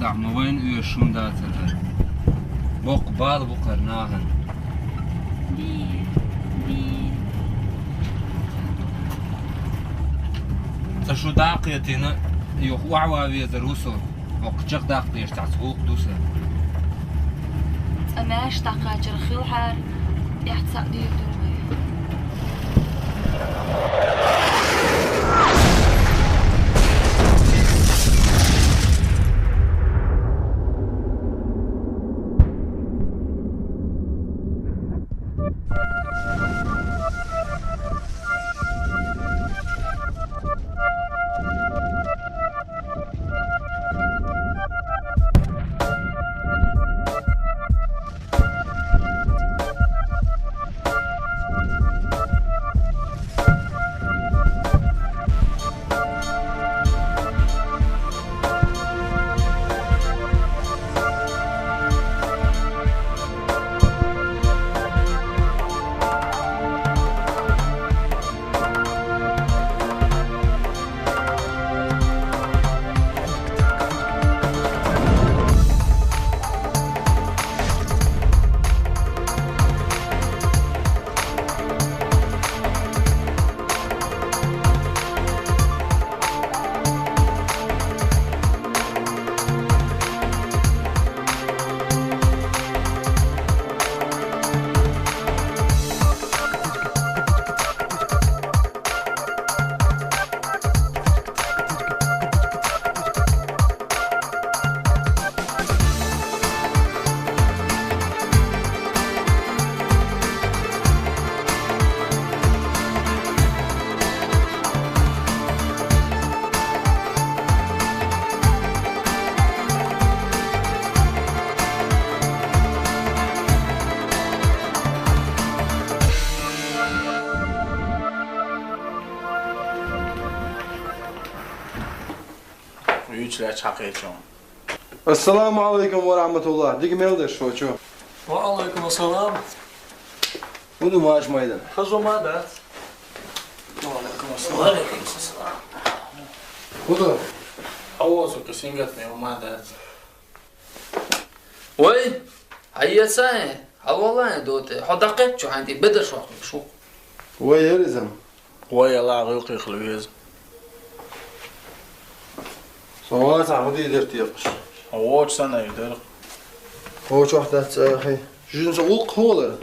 دعم وين يشون داتر بوق بعض بقرناهن دي تشو داقيتنا يخوع وابي دروسو وقجق داقيش تعسوق دوسه أماش تقاجر خيوحر يحتسق دي الدرمي السلام عليكم ورحمة الله. ديك ميلدش شو شو. وعليكم السلام. ودو ماش مايدن. خزو ما دات. وعليكم السلام. وعليكم السلام. ودو. حوصك سينجتني وما دات. وي هيا ساي هل والله دوتي حدقت شو عندي بدر شو وي يلزم. وي لا غيقي خلويز. صوات عمودي درتيقش. هوش سنة يدرق. هوش واحدة أخي. جن سوق هولا.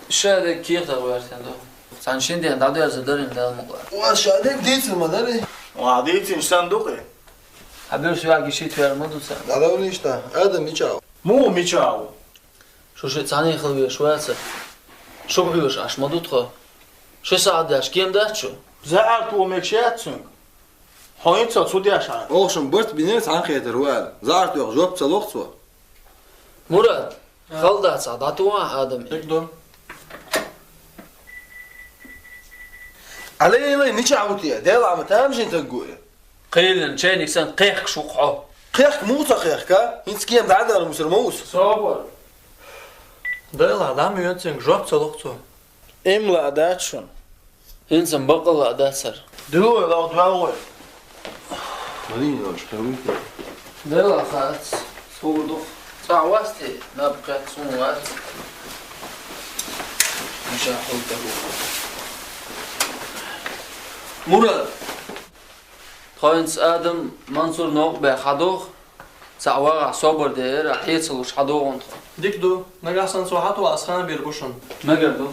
شاده كيف تغيرتين دو سان شندي عند عدو يزدرين ده المقلع واش هذا بديت المدري. وعديتي إن صندوقي. حبيب شو عاقي شيء في المدو سان هذا وليش ده؟ هذا ميشاو. مو ميشاو. شو شيء ثاني خلوي شو هسه شو بحوش عش مدو تخو شو ساعد داش كيم داش شو زعلت ومكشاتسون. هاين تصودي عشان. أوشن برت بنيت عن خير روال. زعرت يا جواب تصلوق سوا. مراد خلدات صعداتو آدم تقدر. علي ما ميشاوتي. ده لا متامش أنت تقول. قيل شيء نكسن قيخ شو قحو قيخ موسى قيخ كا. إنت كيم بعد على المسلموس. صابر. ده العالم ينتج جواب صلوقته. إملا داتشون. إنسان بقى لا داسر دلوقتي لو تبغى. مالين يا شكاويك. ده لا خالص صودو صعوستي نبقى سموات مش هحول تروح مراد خاينس آدم منصور نوق بخدوخ سعوار صبر دير حيصلوش حدوغ انت ديك دو نجحسن صحات وأسخان بيربوشن. ما قردو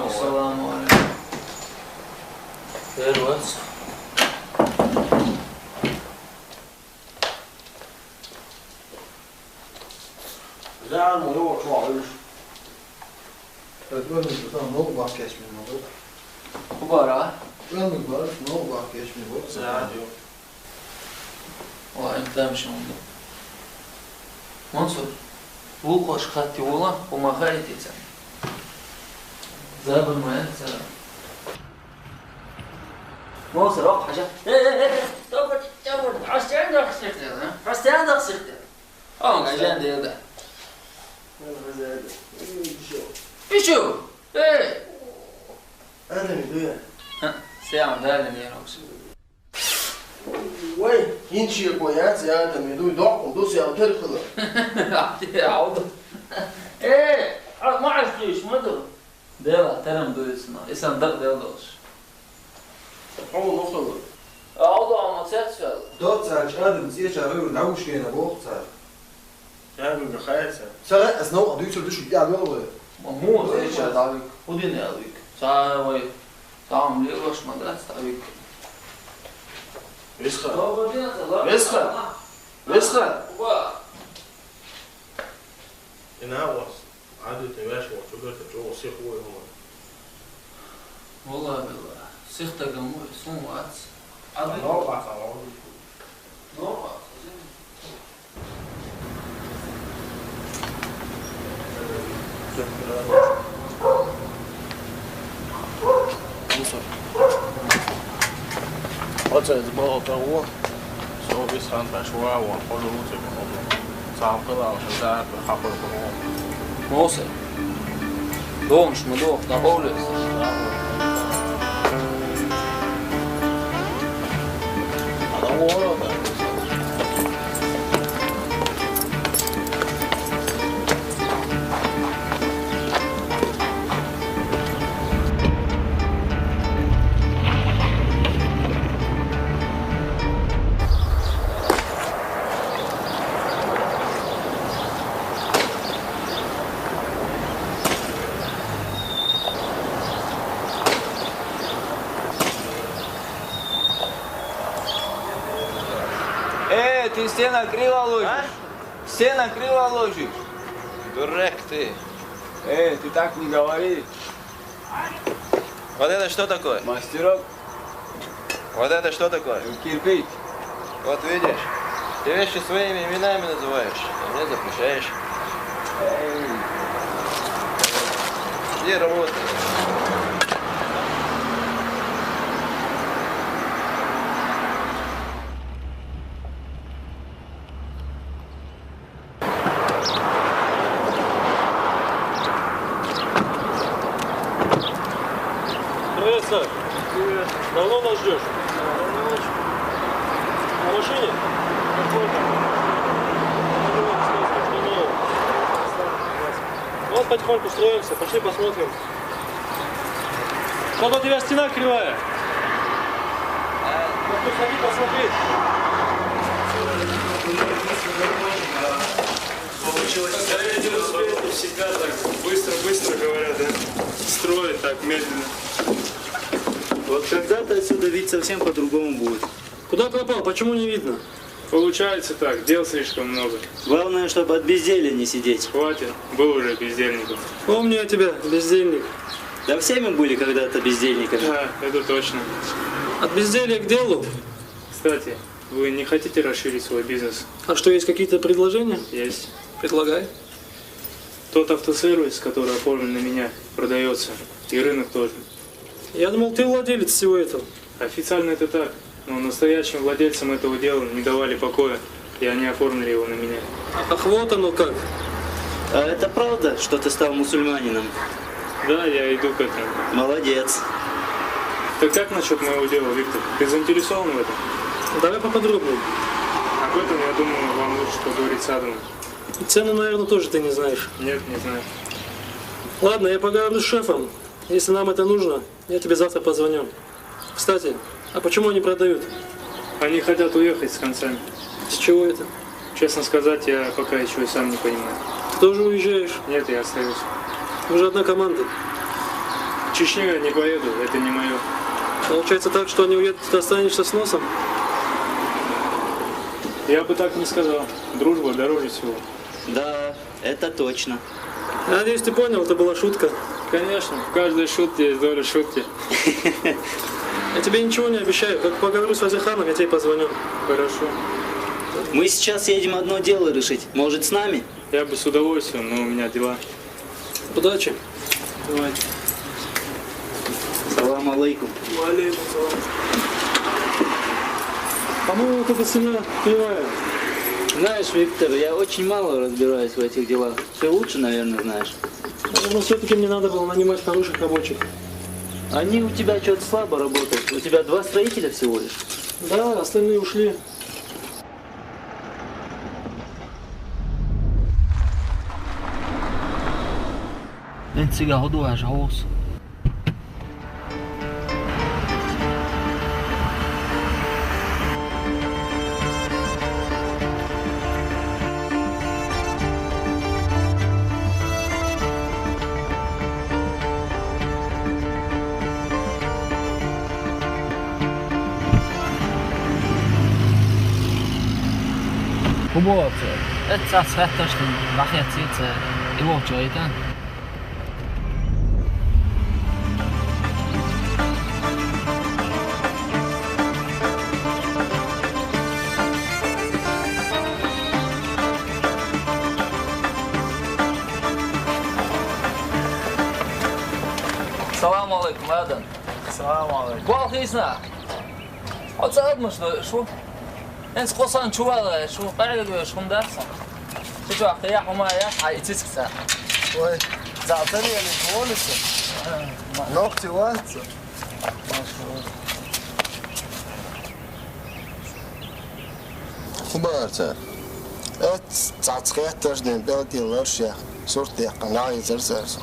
السلام عليكم خير واتس زعل مروح شو عايش. تقول لي بتاع نوق باكش من الموضوع. كبارة Ben mi var? Ne oldu? Bak geçmiyor. Zadi. Vay انت مش موضوع منصور وقوش خدتي والله وما خايتي تسمع زابر ما ينسى منصور روح حاجة حستي عندك سيختي حستي عندك سيختي قاعدين دي ده بيشو ايه أنا مدوية. ساعة مدالة ميروكس وين ينشي كويات يا أنا مدوي ضعف ودوس يا وترخله. عوضة ايه ما عرفتيش مدر ديلا ترم دوسنا اسم دق ديلا دوس حمو نخله. عوضة ما تسأل دوت ساعة آدم زي شهرين والعوش كنا بوق ساعة. يا ابن خايسة. ساعة أسنو أدوي شو دشوا بيع الولا ولا. مو زي شاد عليك وديني عليك ساوي تعمل لي وش مدرسة عليك وسخة. وسخة. وسخة. ينعوص. عادوا تماشي وتقدر تجوا وصيح هو هو. والله بالله سيختك جمهور اسمه واتس عادي نوع بعد على نوع我这是包跟我，所以上班说我好多这个好多，咋不了现在还会不好。 موصل دوم مش مدوخ ده بولس على ورا ده. Ты стена криво ложишь. Стена криво ложишь. Дурак ты. Ты так не говори. Вот это что такое? Мастерок, Вот это что такое? кирпич. Вот видишь, ты вещи своими именами называешь, а мне запрещаешь. Иди работай. Привет, Саш. Привет. Давно нас ждешь? На машине? Вот потихоньку строимся, пошли посмотрим. Что-то у тебя стена кривая. Ну, ты ходи посмотри. Это всегда так быстро говорят, да? Строят так медленно. Вот когда-то отсюда вид совсем по-другому будет. Куда пропал? Почему не видно? Получается так, дел слишком много. Главное, чтобы от безделья не сидеть. Хватит, был уже бездельников. Помню я тебя, бездельник. Да все мы были когда-то бездельниками. Да, это точно. От безделья к делу. Кстати, вы не хотите расширить свой бизнес? А что, есть какие-то предложения? Есть. Предлагай. Тот автосервис, который оформлен на меня, продается. И рынок тоже. Я думал, ты владелец всего этого. Официально это так. Но настоящим владельцам этого дела не давали покоя. И они оформили его на меня. Ах, вот оно как. А это правда, что ты стал мусульманином? Да, я иду к этому. Молодец. Так как насчет моего дела, Виктор? Ты заинтересован в этом? Давай поподробнее. Об этом, я думаю, вам лучше поговорить с Адамом. И цены, наверное, тоже ты не знаешь. Нет, не знаю. Ладно, я поговорю с шефом. Если нам это нужно, я тебе завтра позвоню. Кстати, а почему они продают? Они хотят уехать с концами. С чего это? Честно сказать, я пока еще и сам не понимаю. Ты тоже уезжаешь? Нет, я остаюсь. Мы же одна команда. В Чечню я не поеду, это не мое. Получается так, что они уедут, ты останешься с носом? Я бы так не сказал. Дружба дороже всего. Да, это точно. Я надеюсь, ты понял, это была шутка. Конечно, в каждой шутке есть доля шутки. Я тебе ничего не обещаю. Как поговорю с Вазиханом, я тебе позвоню. Хорошо. Мы сейчас едем одно дело решить. Может, с нами? Я бы с удовольствием, но у меня дела. Удачи. Давай. Салам алейкум. Алейкум салам. По-моему, вот эта семья кривая. Знаешь, Виктор, я очень мало разбираюсь в этих делах. Ты лучше, наверное, знаешь. Но все-таки мне надо было нанимать хороших рабочих. Они у тебя что-то слабо работают. У тебя 2 строителя всего лишь. Да, остальные ушли. Энцига ходуаш хаус. Kubot, etwas Wettersten, wach jetzt ich wollte schon reden. Salam alaikum Adam. Salam aleykum. Bu alkıyısına. O çağırmış da şu. Ens qosan çuval şu qayda şum dersin. Şu aqya humaya aytis ksa. Ой, زعتري اللي تولسه نوقتي واتسه خبرته ات تعتقيت تجدين بلدي الورشة صورتي قناعي زرزرز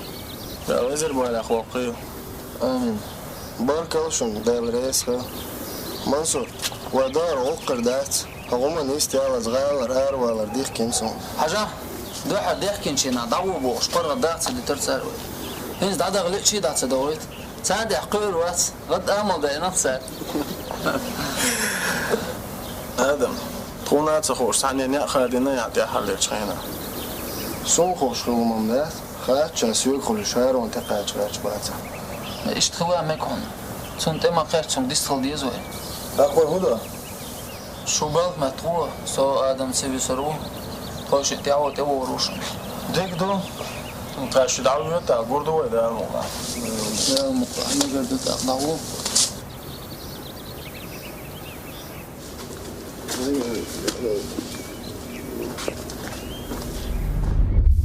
لا وزر ولا أخوقي. آمين بارك الله شون دايل رئيس منصور ودار عقر دات هغوما نيستي على صغير أروى ديخ كيمسون حاجة ده حد يحكي شينا دعوة بوش قرر دات اللي ترسل هنز دعدا غلط شي دات دوريت ساعد يحقير وات غد أمل ده نفسه آدم تقولنا تخوش ثانية نأخذنا يعطي حل شينا سون خوش خلومم دات خات شاسيوك خلو شهر وانت قاعد شغاش باتا اشتخوها ميكون سون تما خير سون ديستل ديزوي أقوى هدى شو بالك ما تروح سو آدم سيبي سرو خوش تيعو تيعو روش ديك دو تراش دعوة تا برضو وده الموضوع يا مقطعني قردت أقنعو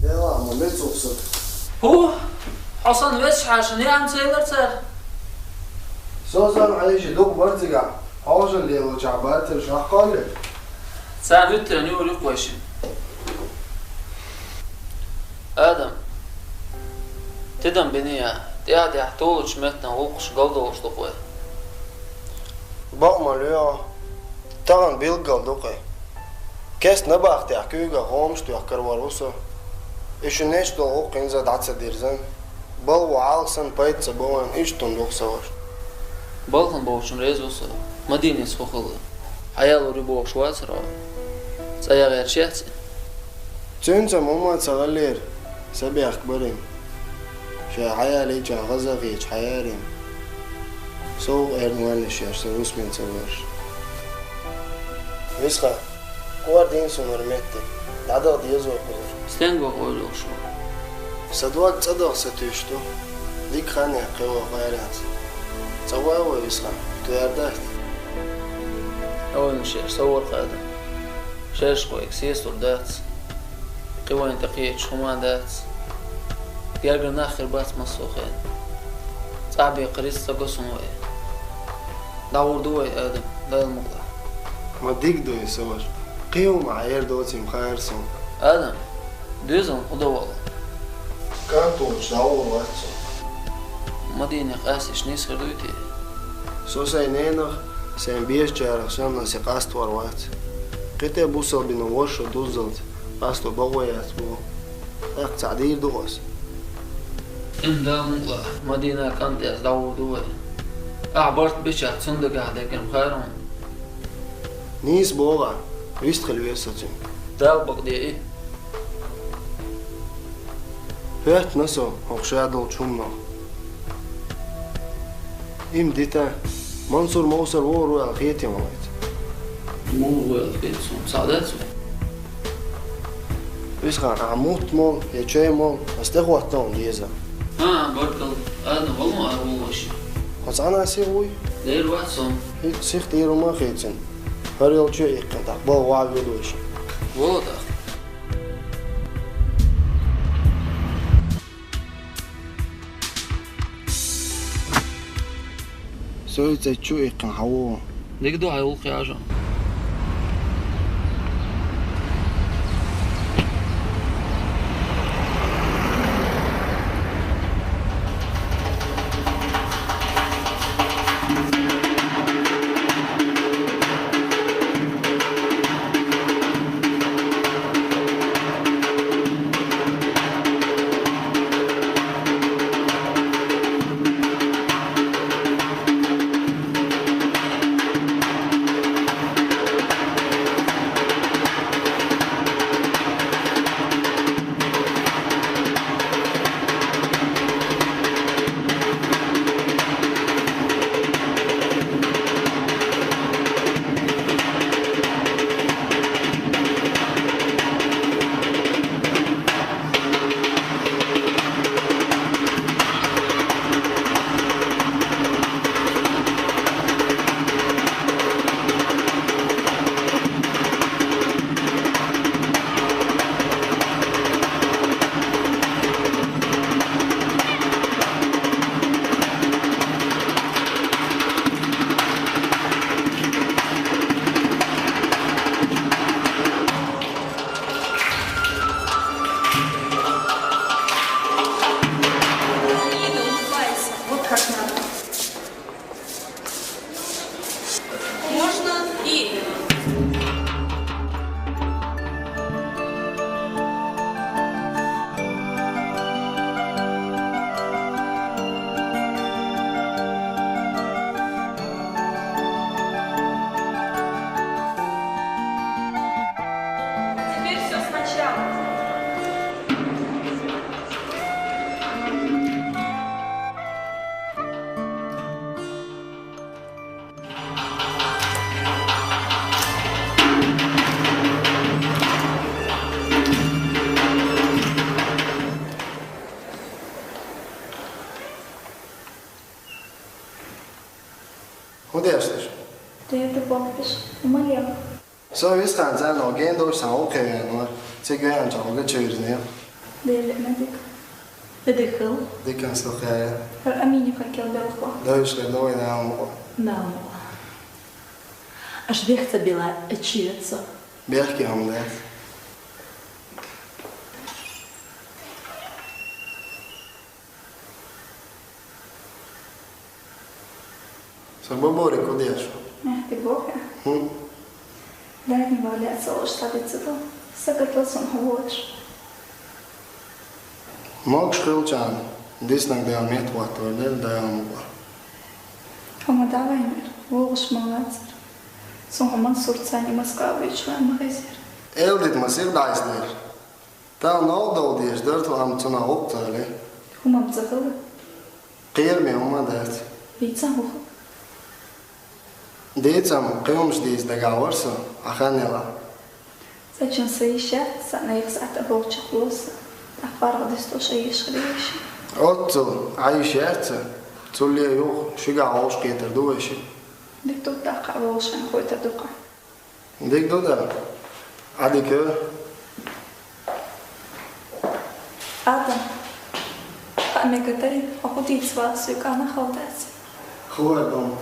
يلا عمو ليت صوصر هو حسن وش عشان يعمل سيلر سر سوزان عايش دوق برتقع حاجة اللي لو جعبات الشرح قالي ساعد التاني يقول وش آدم تدم بنية تقعد يحتوج شمتنا وقش قلده وش دقوي بقى ماليا تغن بيلقل دوقي كيس نباخت يحكيوغا غومش تيحكر وروسو إيشو نيش دو غوق ينزد عدسة ديرزن بل وعالسن بيت سبوان إيش تندوق سوار بالكن بوشن ريزوسو مدينة سخوخل حيالو ريبوك شواتر سايا غير شيحتي تنسى ماما تغلير سبي أخبرين شا حيالي جا غزغيج حيالين سو إرموانش يا سروس من سوارش ويسخا قوار دين سنرمتي دعدا ديزو قدر ستنگو قولو شو صدوات صدق ستيشتو ديك خاني قوة غيرات سواوا ويسخا تيردات أول مشير صور قادم شاش قويك سيستر دات قوان تقيت شخمان دات يارجر ناخر بات مصوخين صعبي قريس تقصن وي داور دوي آدم لا المقلع ما ديك دو يسوار قيو معايير دوتي مخيرسون آدم دوزن قدوال كانتوش داور واتسو مدينة قاسش نيس خردويتي سو سينينغ سين بيش جارغ سنة سي قاستوار وات قيتي بوصل بينو وشو دوزلت قاستو بغويات بو اق تعديل دوغس إن لا مقلع مدينة كانت داور دوي أعبرت بشات صندق عدك مخيرون نيس بوغا ويستخل ويستاتين دال بقدي إيه فيت نسو هوخشادل شمنا إم ديتا منصور موصل وروي الخيتي موت. مو الخيت سعدات. ويسخان عموت مول يشي مول استخواتهم ديزا. بركل أنا والله أروش. خلاص أنا أسيوي. دير واتسون. سيخ ديرو ما خيتين. هريل شيء كنت أقبل وعبي دوش. واضح. سويت شو يقن حوو. ديك دو عيوق يا عجا. Modestas. Tēta popis, Marijā. Så viskan sen och ändå så okej nu. Så går jag inte att köra ner. Det är medic. بدخل Det kan stå här. أمين يفكر بالخوا. Det är ju då innan. نعم. أش بيحت بلا أشيرتسا. Bjärke om det. Så bobore kodeš. Ти Бога. Дай ми валя цяло штабицата. Сакатла съм ховоч. Мог шкилчан. Диснак да мет ватор дел да амуга. Хома давай мир. Волш малацар. Сон хоман сурцани маскавич ва магазир. Eldit mas ir daisner. Tā naudaudies dartvam cuna optāli. Homam dzakala. Qiermi umadēt. Vīca hoha. Dīcam, qījumsdīs degā varsa, ahanela. Zачем соища, санаихс ата волча хлоса. Ахваргадис тоша ешхрейши. Otcu, aishērce, cullie juh, šigā olškietar dueši. Dik тут таqa волшан хоita дуqa. Dik dodar. Adikö. Adam. Pamekatari, ahudīt svās, jo kā nahaudēts. Hodom.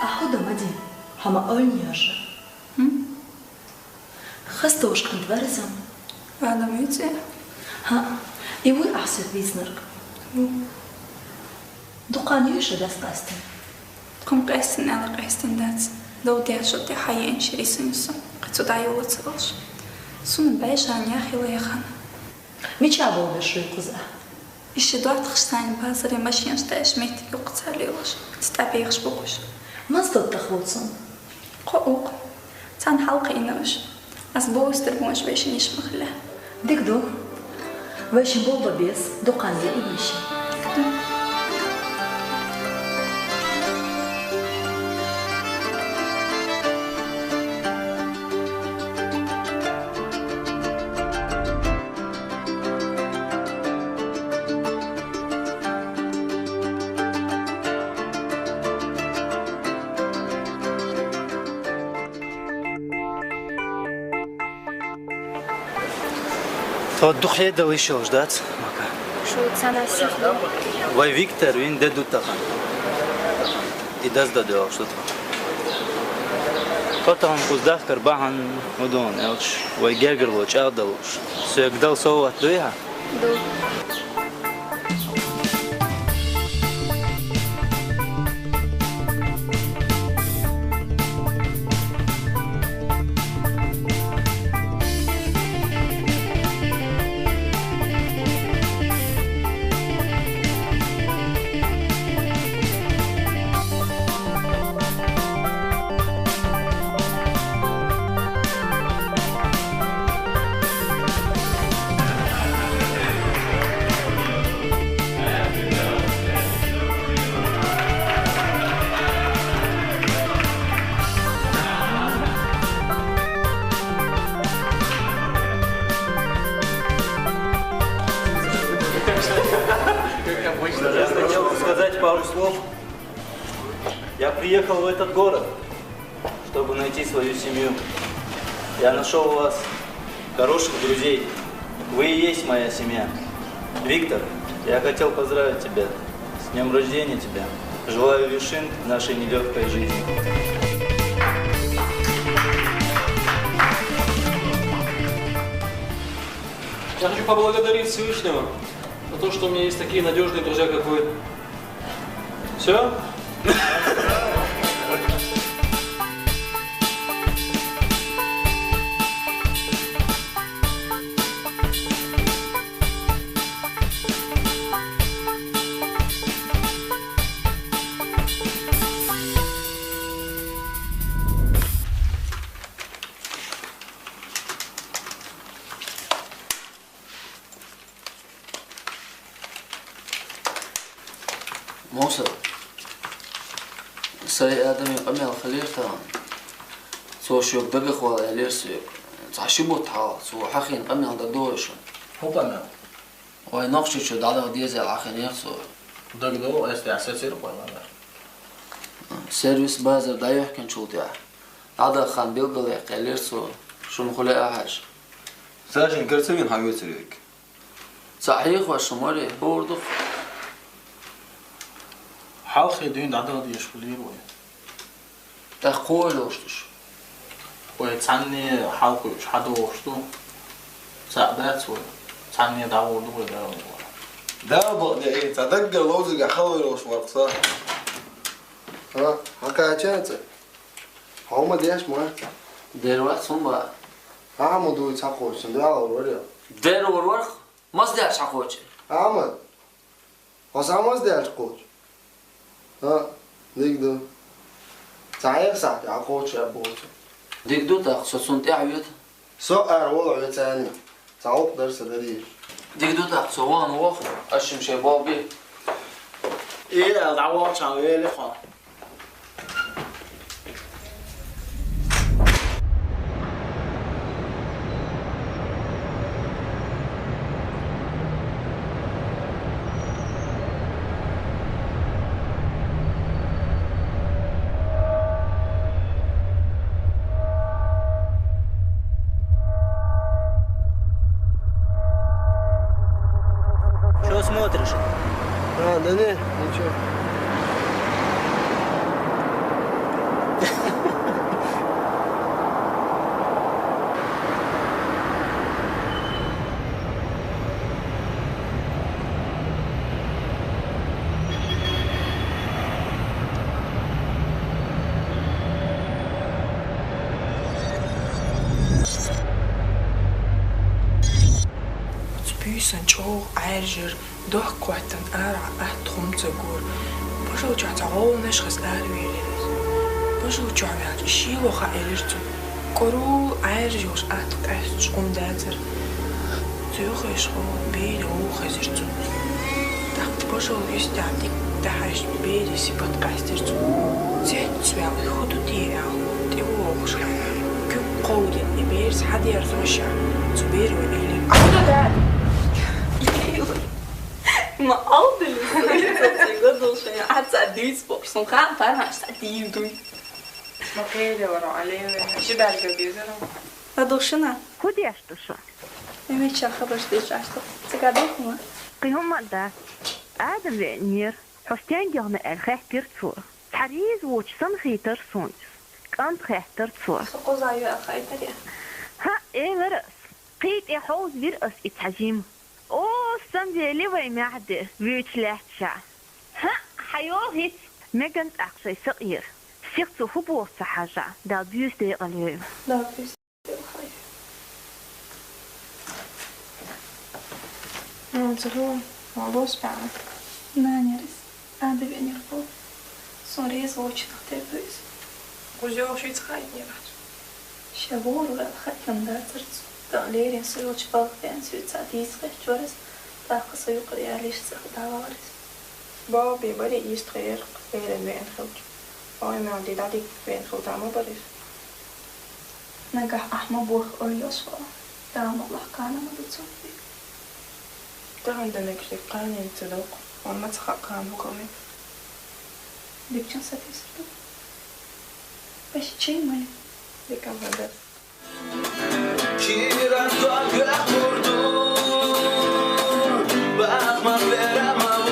أخذ مدي هما أولنياش. خستوش كنت برزم. Adam jūtie. ها يوي أحسد بيزنرك. دقانيش داس قاستن. Kom qeistin ala qeistin dāts. Daudēšo te haien širisunusu. Qitsu dāju locavals. Sunun bēžāni ahila yakhana. ميتشابو بشوي قزا. Ishi duat khshtani bazari mashin shtash meti yuqtsalilash. Tstabighsh buqush. ما صدت تخوصن. Qo'uq. تان حلقة إنوش أسبوع تربونش باش نشمخ له ديك دو واش بابا بيس دقان دي إيشي Тодух еда вышел ждать. Шо цена сифло? Вай Виктор вин деду тахан. И дас дадел что-то. Потом куздах карбахан удон элч. Вай гергерлоч алдалоч. Сёгдал соват дуя. Ду. Я хотел сказать пару слов. Я приехал в этот город, чтобы найти свою семью. Я нашел у вас хороших друзей. Вы и есть моя семья. Виктор, я хотел поздравить тебя. С днем рождения тебя. Желаю вершин в нашей нелегкой жизни. Я хочу поблагодарить Всевышнего за то, что у меня есть такие надежные друзья, как вы. Все? موسى سي آدمي قمي الخليفة سو شوك دقق ولا يليرسيك تعشبو تحال سو حخين قمي الددوش هو قمي وي نقشو شو دادا ديزي العخين يرسو دقدو استعسى سير قوي سيرفيس بازر دا يحكن شو تيا دادا خان بيلدل يقليرسو شو مخلي أحاج ساجن كرسوين هايو سريك صحيح وشمالي بوردو حالخي دين دادا دي يشكلير وي تقول وشتش ويتعني حالكو حدو وشتو سعدات وي تعني داو دو ده بقى ايه تدق لوزق حول وش ورقصه ها حكايات هما ديش ما دير وقت صنبا عمو دو يتحقوش ده ورا دير ورق مصدع شحقوش عمد وسامز ده شحقوش ها ديك دو صحيح صح يعقوش يا بوش ديك دو تاخ سنتي عيوت سؤال وضع ثاني تعوق درس دليل ديك دو تاخ سوان واخر اشم شبابي ايه دعوات شاويه لخا Смотришь? А, да не, ничего. Spysen tjog ijzer doorkwarten ara achtrontegoor. Bozo tjata rolnes ges laluelis. Bozo tjata shiwo ga elertu. Кору айржуш атгаш умдазер. Зюхиш хо бир ухазерцу. Так пошел истатик дахаш бир си подкастерцу. Зетсвел ходу тирал. Тиохш. Кю قودين يبيرس حد يرثو الشعب تبير وإلي أخذ ما aldrig så god så jag hade så dysbox som kan för han så det ما كده ورا عليه جبال جديدة Adolshina. Kudeš duša? Nemeća habaš dečašto. Сега дохма. قيهم دا آدم نير حستين جهنا الخير تصور حريز وجسم خيتر سونس كان خيتر تصور قزايو أخيتر ها إيه مرس قيت يحوز بيرقص إتحجيم أو سمجلي ويمعد ويتلاح شع ها حيوه هيت مجنت أقصي صغير سيقصو هبوط حاجة دا بيوس دي قليل لا بيوس دي قليل نزلون موضوع سبعنا نانيرس أنا بيني ربو صوريز وجه نختبرز وجو شو يتخيل نيرات شابور ولا ختم داترز داليرين سيوش باغبين سيوتsa ديسخ جورس تاقص يقري عليش سخداوارس بابي بري يستغير غير بين خلج باي ما عندي دادي بين خلج عمو بريس نجح أحمد بوخ أريوس فا دام الله كان ما بتصوفي ده عندنا كشي قانين تدوق وما تخاق كان بكمي بيكشن ستيسر باش تشي مالي بكم هذا Kiran doğa kurdum, bakma veremem.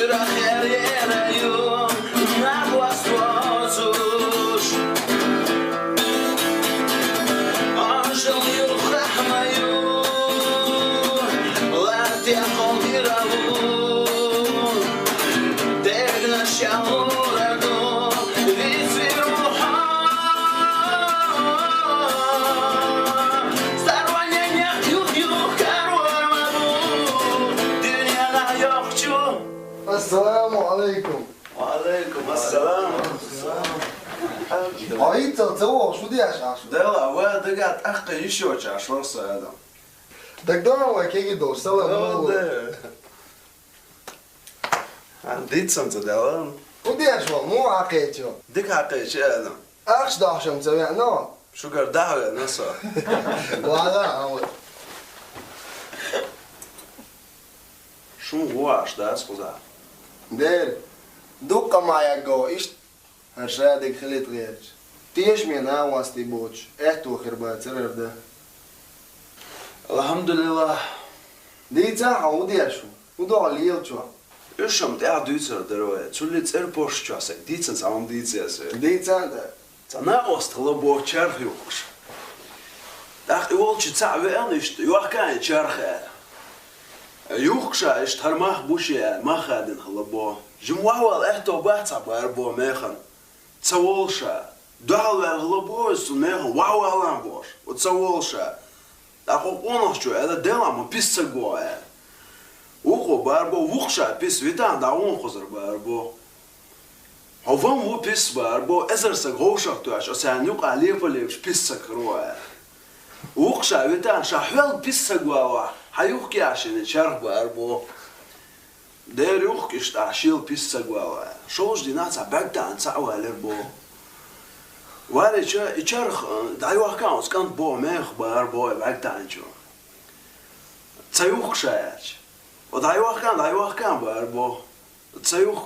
Irak her yere yok, nabas bozmuş. Aşıl yok, rahme yok, lat yakın bir avun. Degna şahuradu, vizir ruha. Assalamu alaikum. وعليكم السلام. عيد تلتوه شو دي عشاش؟ دلا وين قاعد أخي يشوش عشان صيدا. دكتور وكيجي دور سلام عليكم. عندي تسمت دلان. ودي عشوا مو عقيتشو. ديك عقيتش هذا. أخش داشم سوينا. شو قال دعوة نصا. ولا عود. شو هو عش ده اسمه دير دوكا معايا جو إيش هالشادك خليت غيرش تيش مينا واستي بوتش إحتو خربات سرر ده الحمد لله دي تاعها ودي أشو ودو عليل شو إيشم تاع دوتر دروي تولي تسير بوش شاسك ديتن سام ديتسيس ديتن ده تنا أستغل بو تشرف يوكش داخل يولش تاع وينشت يوكان تشرخه يوخشا اشتهر ماه بوشي ما خادن خلبو جمواوال احتو باتا باربو ميخن تسوولشا دعوة الغلبو يستو ميخن واوالان بوش وتسوولشا داخو قونخشو هذا ديلا ما بيسا قوة وخو باربو وخشا بيس ويتان داون خزر باربو هوفان مو بيس باربو ازرسك غوشك تواش اسان يوقع ليفليوش بيسا كروه وخشا ويتان شاحوال بيسا قوة حيوخكي عشان يتشارك باربو دير يوخك اشتعشيل بيسا قواوا شوش دي ناتا باقدا عن سعوا لربو واري يتشارك دايوخ كان وسكانت بو ميخ باربو باقدا عن جو تسيوخ شايش ودايوخ كان باربو تسيوخ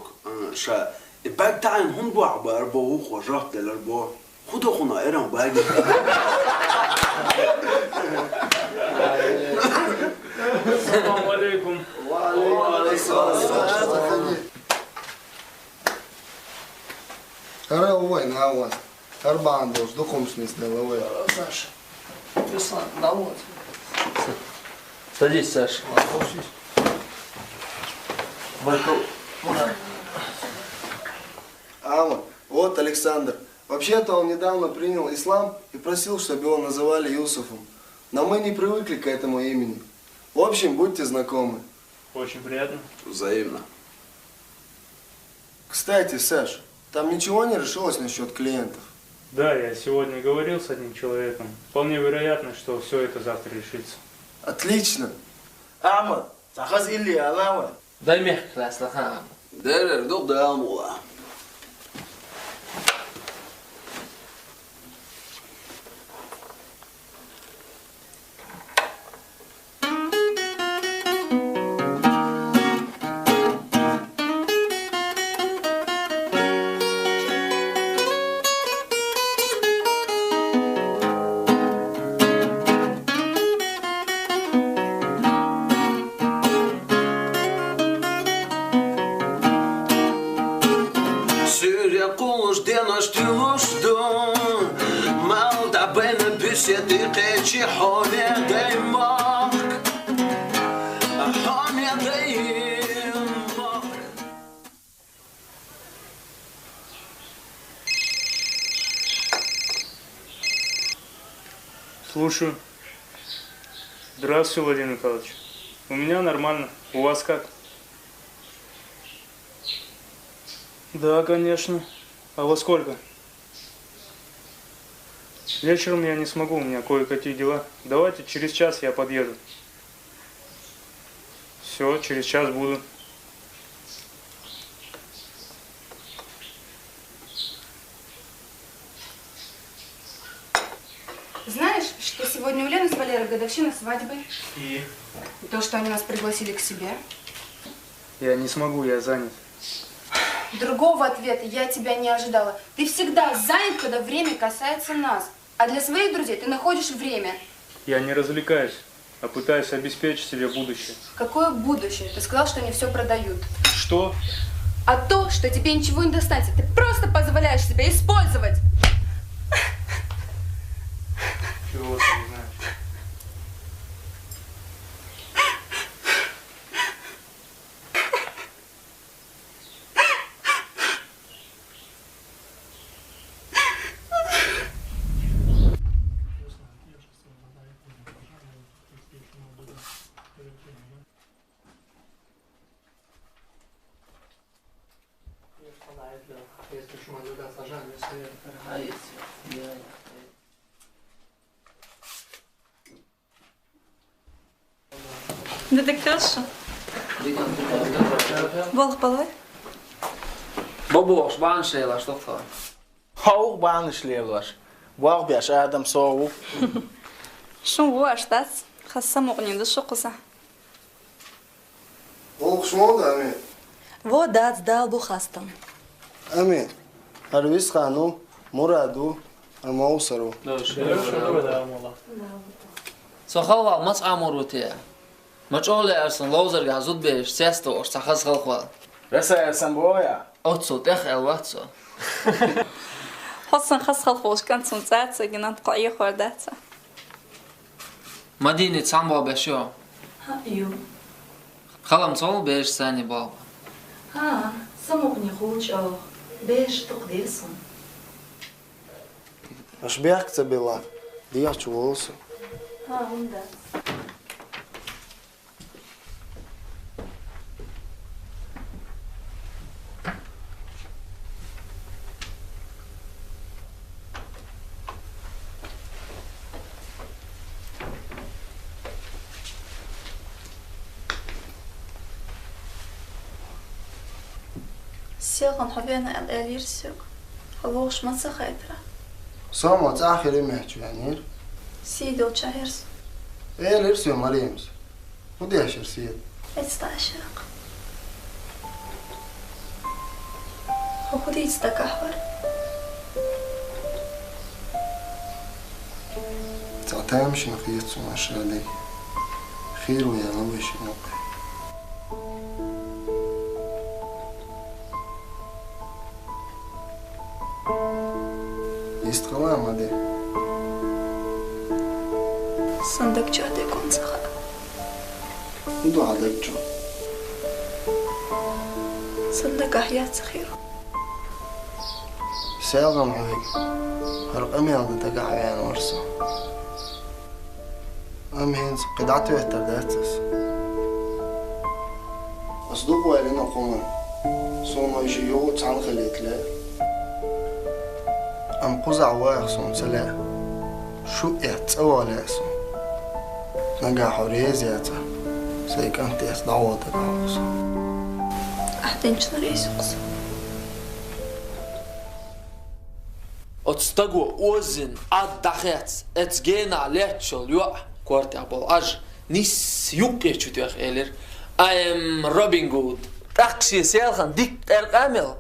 شا باقدا عن هنبوع باربو وخو جاك لربو خدو خونا ايران باقدا السلام عليكم. وعليكم السلام. أنا وين هاوس 4 دوش دقوم شنيس دلوي. Саша, Руслан, да вот. Садись, Саша. Вот Александр. Вообще-то он недавно принял ислам и просил, чтобы его называли Юсуфом. Но мы не привыкли к этому имени. В общем, будьте знакомы. Очень приятно. Взаимно. Кстати, Саш, там ничего не решилось насчет клиентов? Да, я сегодня говорил с одним человеком. Вполне вероятно, что все это завтра решится. Отлично. Ахмад, захаз или алама? Дай мягко, Аслахан. Дерер, да алмула. Слушаю. Здравствуйте, Владимир Михайлович. У меня нормально. У вас как? Да, конечно. А во сколько? Вечером я не смогу, у меня кое-какие дела. Давайте через час я подъеду. Все, через час буду. Знаешь, что сегодня у Лены с Валерой годовщина свадьбы? И? То, что они нас пригласили к себе. Я не смогу, я занят. Другого ответа я тебя не ожидала. Ты всегда занят, когда время касается нас. А для своих друзей ты находишь время. Я не развлекаюсь, а пытаюсь обеспечить себе будущее. Какое будущее? Ты сказал, что они все продают. Что? А то, что тебе ничего не достанется. Ты просто позволяешь себя использовать. Чего ты не знаешь? Dedek хорошо. Bol balay. Boboş, ban şeyler, что то. Hauch banishlevash. Waq biash adam soğuk. Шун уаштас. Хассам угнинды шуқса. Олхшмолда, ами. Во дац дал бухастам. Ами. Арвис хану, Мураду, Армаусару. Сохалва мац амурутия. Мачоле арсан лозер газуд беш сесто ор сахас халхва. Раса арсан боя. Отсо тех элватсо. Хасан хас халфош кан цунцаца гинат қайя хордаца. Мадини цамба бешо. Ha, ю. Халам цол беш сани баба. Ha, самок не хоча. Беш тохдесун. Ашбях цабила. Диях чуволсу. Ha, унда. Сиған хабена әлірсек. Халош маса хайтра. Сама цахири мехчванир. Сидел чахерс. Элирсю маримс. Удяшер сид. Эсташак. Хохудиц такахвар. تعتمشن خيط مشالي خير ويا نوش نوقي يستقلا مدي صندوق جاده كونسخه ندو عليك جو صندوق حياة خير سيلغم هيك هرقمي عند تقع ورسو أمهين قدعتو يترداتس أصدق ويلين أقومن صوما يجيو تعال خليت له أم قزع واخصون سلا شو أوالاسون نجاح ريزياتا سيكون تيس دعوتك عوص أحتنش ريسوكس Отстаго озин аддахец эцгена лечол юа квартабол аж нис юкечутях элер I am Robin Hood такши селхан дик эргамел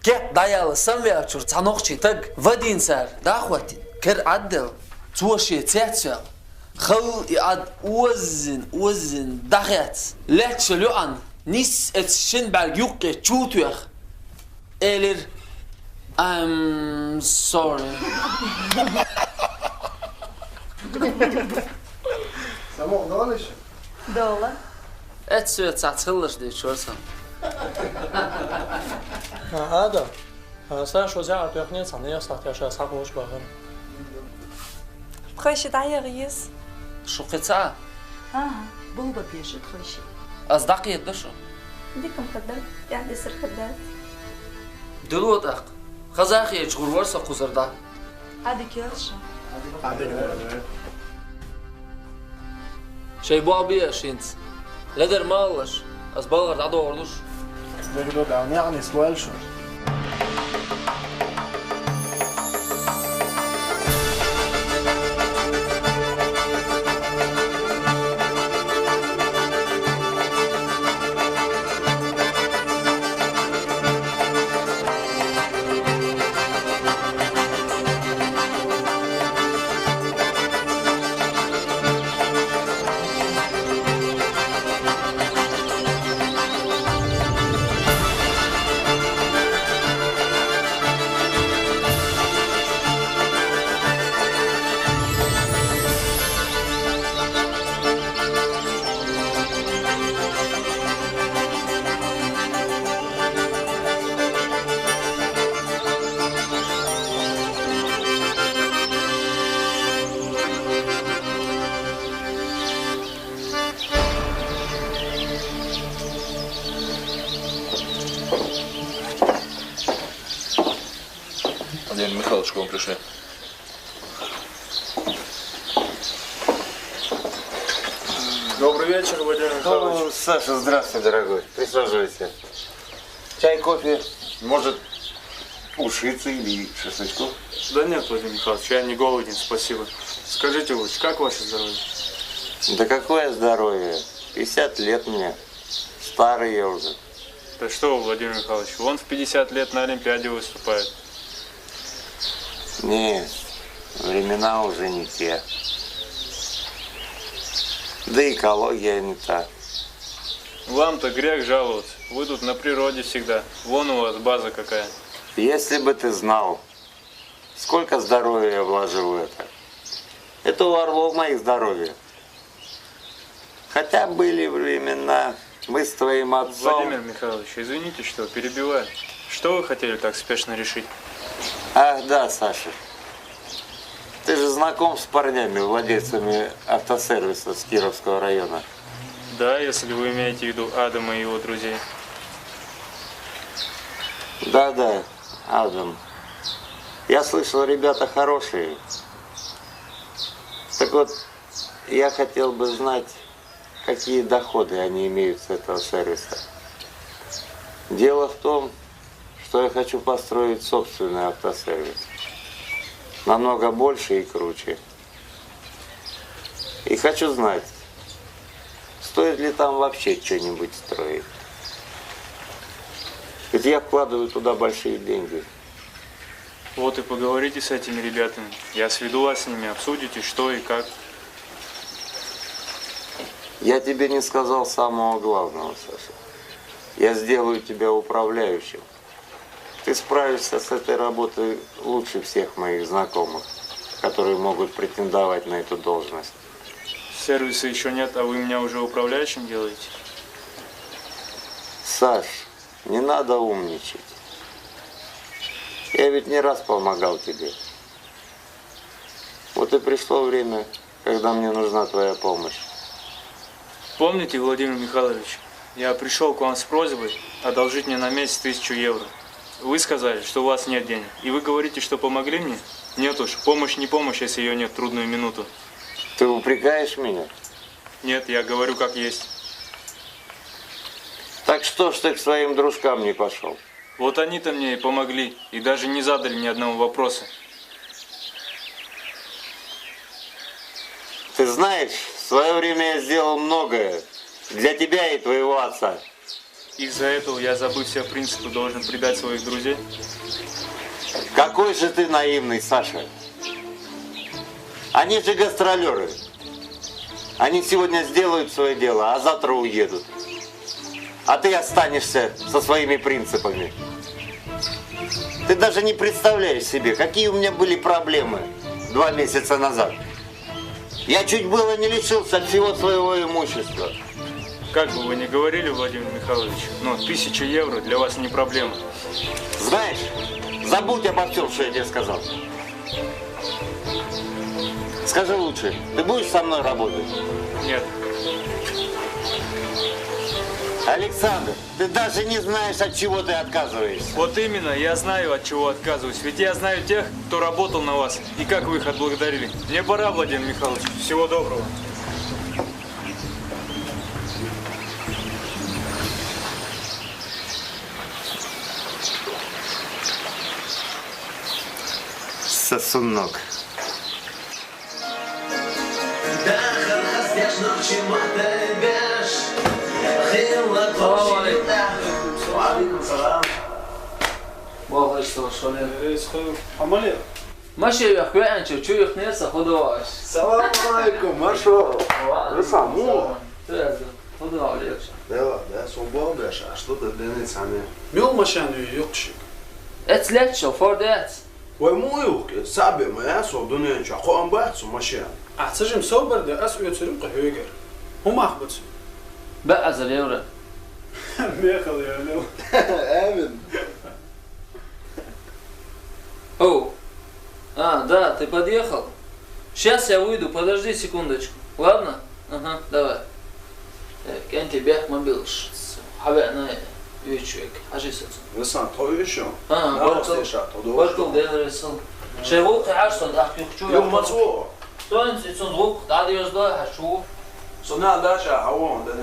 гет даяла самвячур цанохчи так вадинсар дахватин кер аддел цуаши цяця خل اد وزن دخيت لاتش لوان نيس اتشن بالجوق تشوتوخ الر I'm sorry سمو دولش دولا اتسويت ساتخلش دي شورسن هذا ساشو زعر تخني صنيع صحتي شا صحوش باهم تخيش دعيا غيس شو قطعة بلبا بيجي تخيشي أصدقي يدشو ديكم خدات يعني سر خدات دلوت أق خزاخي يجغر ورسا قزردا عادي كيرشا شي بابي أشينت لدر مالش أزبالغر دعدو أورلوش بيقولوا يعني سوال شو Владимир Михайлович, к вам пришли. Добрый вечер, Владимир Михайлович. О, Саша, здравствуй, дорогой. Присаживайся. Чай, кофе, может, ушицы или шашлычков? Да нет, Владимир Михайлович, я не голоден, спасибо. Скажите лучше, как ваше здоровье? Да какое здоровье? 50 лет мне. Старый я уже. Да что вы, Владимир Михайлович, вон в 50 лет на Олимпиаде выступает. Нет, времена уже не те. Да экология не та. Вам-то грех жаловаться. Вы тут на природе всегда. Вон у вас база какая. Если бы ты знал, сколько здоровья я вложил в это. Это у орлов моих здоровья. Хотя были времена, мы с твоим отцом... Владимир Михайлович, извините, что перебиваю. Что вы хотели так спешно решить? Ах, да, Саша. Ты же знаком с парнями, владельцами автосервиса с Кировского района. Да, если вы имеете в виду Адама и его друзей. Да, Адам. Я слышал, ребята хорошие. Так вот, я хотел бы знать, какие доходы они имеют с этого сервиса. Дело в том, что я хочу построить собственный автосервис. Намного больше и круче. И хочу знать, стоит ли там вообще что-нибудь строить. Ведь я вкладываю туда большие деньги. Вот и поговорите с этими ребятами. Я сведу вас с ними, обсудите, что и как. Я тебе не сказал самого главного, Саша. Я сделаю тебя управляющим. Ты справишься с этой работой лучше всех моих знакомых, которые могут претендовать на эту должность. Сервиса еще нет, а вы меня уже управляющим делаете? Саш, не надо умничать. Я ведь не раз помогал тебе. Вот и пришло время, когда мне нужна твоя помощь. Помните, Владимир Михайлович, я пришел к вам с просьбой одолжить мне на месяц 1000 евро. Вы сказали, что у вас нет денег. И вы говорите, что помогли мне? Нет уж, помощь не помощь, если ее нет в трудную минуту. Ты упрекаешь меня? Нет, я говорю как есть. Так что ж ты к своим дружкам не пошел? Вот они-то мне и помогли, и даже не задали ни одного вопроса. Ты знаешь, в свое время я сделал многое для тебя и твоего отца. Из-за этого я, забыв все принципы, должен предать своих друзей? Какой же ты наивный, Саша. Они же гастролеры. Они сегодня сделают свое дело, а завтра уедут. А ты останешься со своими принципами. Ты даже не представляешь себе, какие у меня были проблемы 2 месяца назад. Я чуть было не лишился всего своего имущества. Как бы вы ни говорили, Владимир Михайлович, но 1000 евро для вас не проблема. Знаешь, забудь обо всем, что я тебе сказал. Скажи лучше, ты будешь со мной работать? Нет. Александр, ты даже не знаешь, от чего ты отказываешься. Вот именно, я знаю, от чего отказываюсь. Ведь я знаю тех, кто работал на вас, и как вы их отблагодарили. Мне пора, Владимир Михайлович. Всего доброго. Сосунок. Bağışla şöyle. Amalia. Maşa yok ben çocuk neyse Xudoş. Salam aleykum, Машо. Вы саму? Xudoş. Да, свобода, а что ты денег сами? Mil maşanı yok şey. Etlet şu for that. Ой, мой ух, сабе моя совдуне ча, хоам бахсу машин. Ahsacım sober de as ötürüm qahöger. Hum ahbut. Ba'az al-yawra. Мехал я лел. Эмин. О, да, ты подъехал? Сейчас я выйду, подожди секундочку. Ладно? Ага, давай. Так, انت بيح ما بيلش. حبقنا يوتشوك. عجيسة. Весан, то еще? بركل ده رسل. شغوق عشان أحكي شو يوم مزوق. شلون تصدق؟ تعال يصدق هشوف. صنع داشا عوان ده.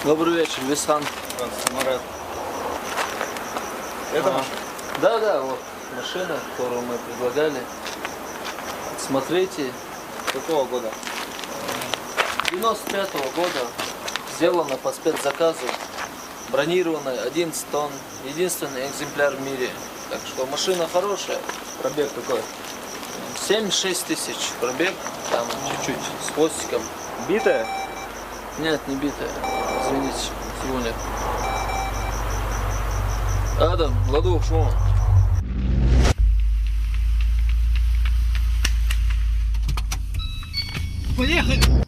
Добрый вечер, Висан. Здравствуйте, Марат. Это машина? Да, вот машина, которую мы предлагали. Смотрите. Какого года? 95-го года. Сделана по спецзаказу. Бронированная, 11 тонн. Единственный экземпляр в мире. Так что машина хорошая. Пробег какой? 7-6 тысяч пробег. Там чуть-чуть с хвостиком. Битая? Нет, не битая. Извините, всего нет. Адам, Ладух, шо? Поехали!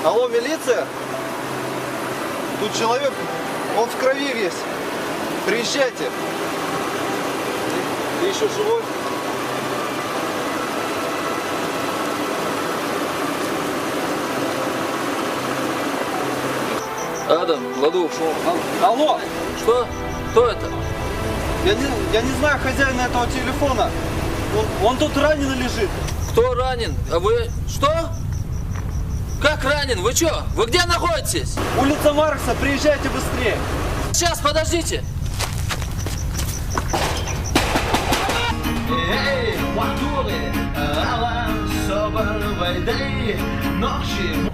Алло, милиция? Тут человек, он в крови весь. Приезжайте. Ты еще живой? Адам, Ладов, шел. Алло! Что? Кто это? Я не знаю хозяина этого телефона. Он тут раненый лежит. Кто ранен? А вы что? Как ранен? Вы что? Вы где находитесь? Улица Маркса, приезжайте быстрее. Сейчас, подождите. Эй, Ватули, Алан, Собор, Вайдей, ночи.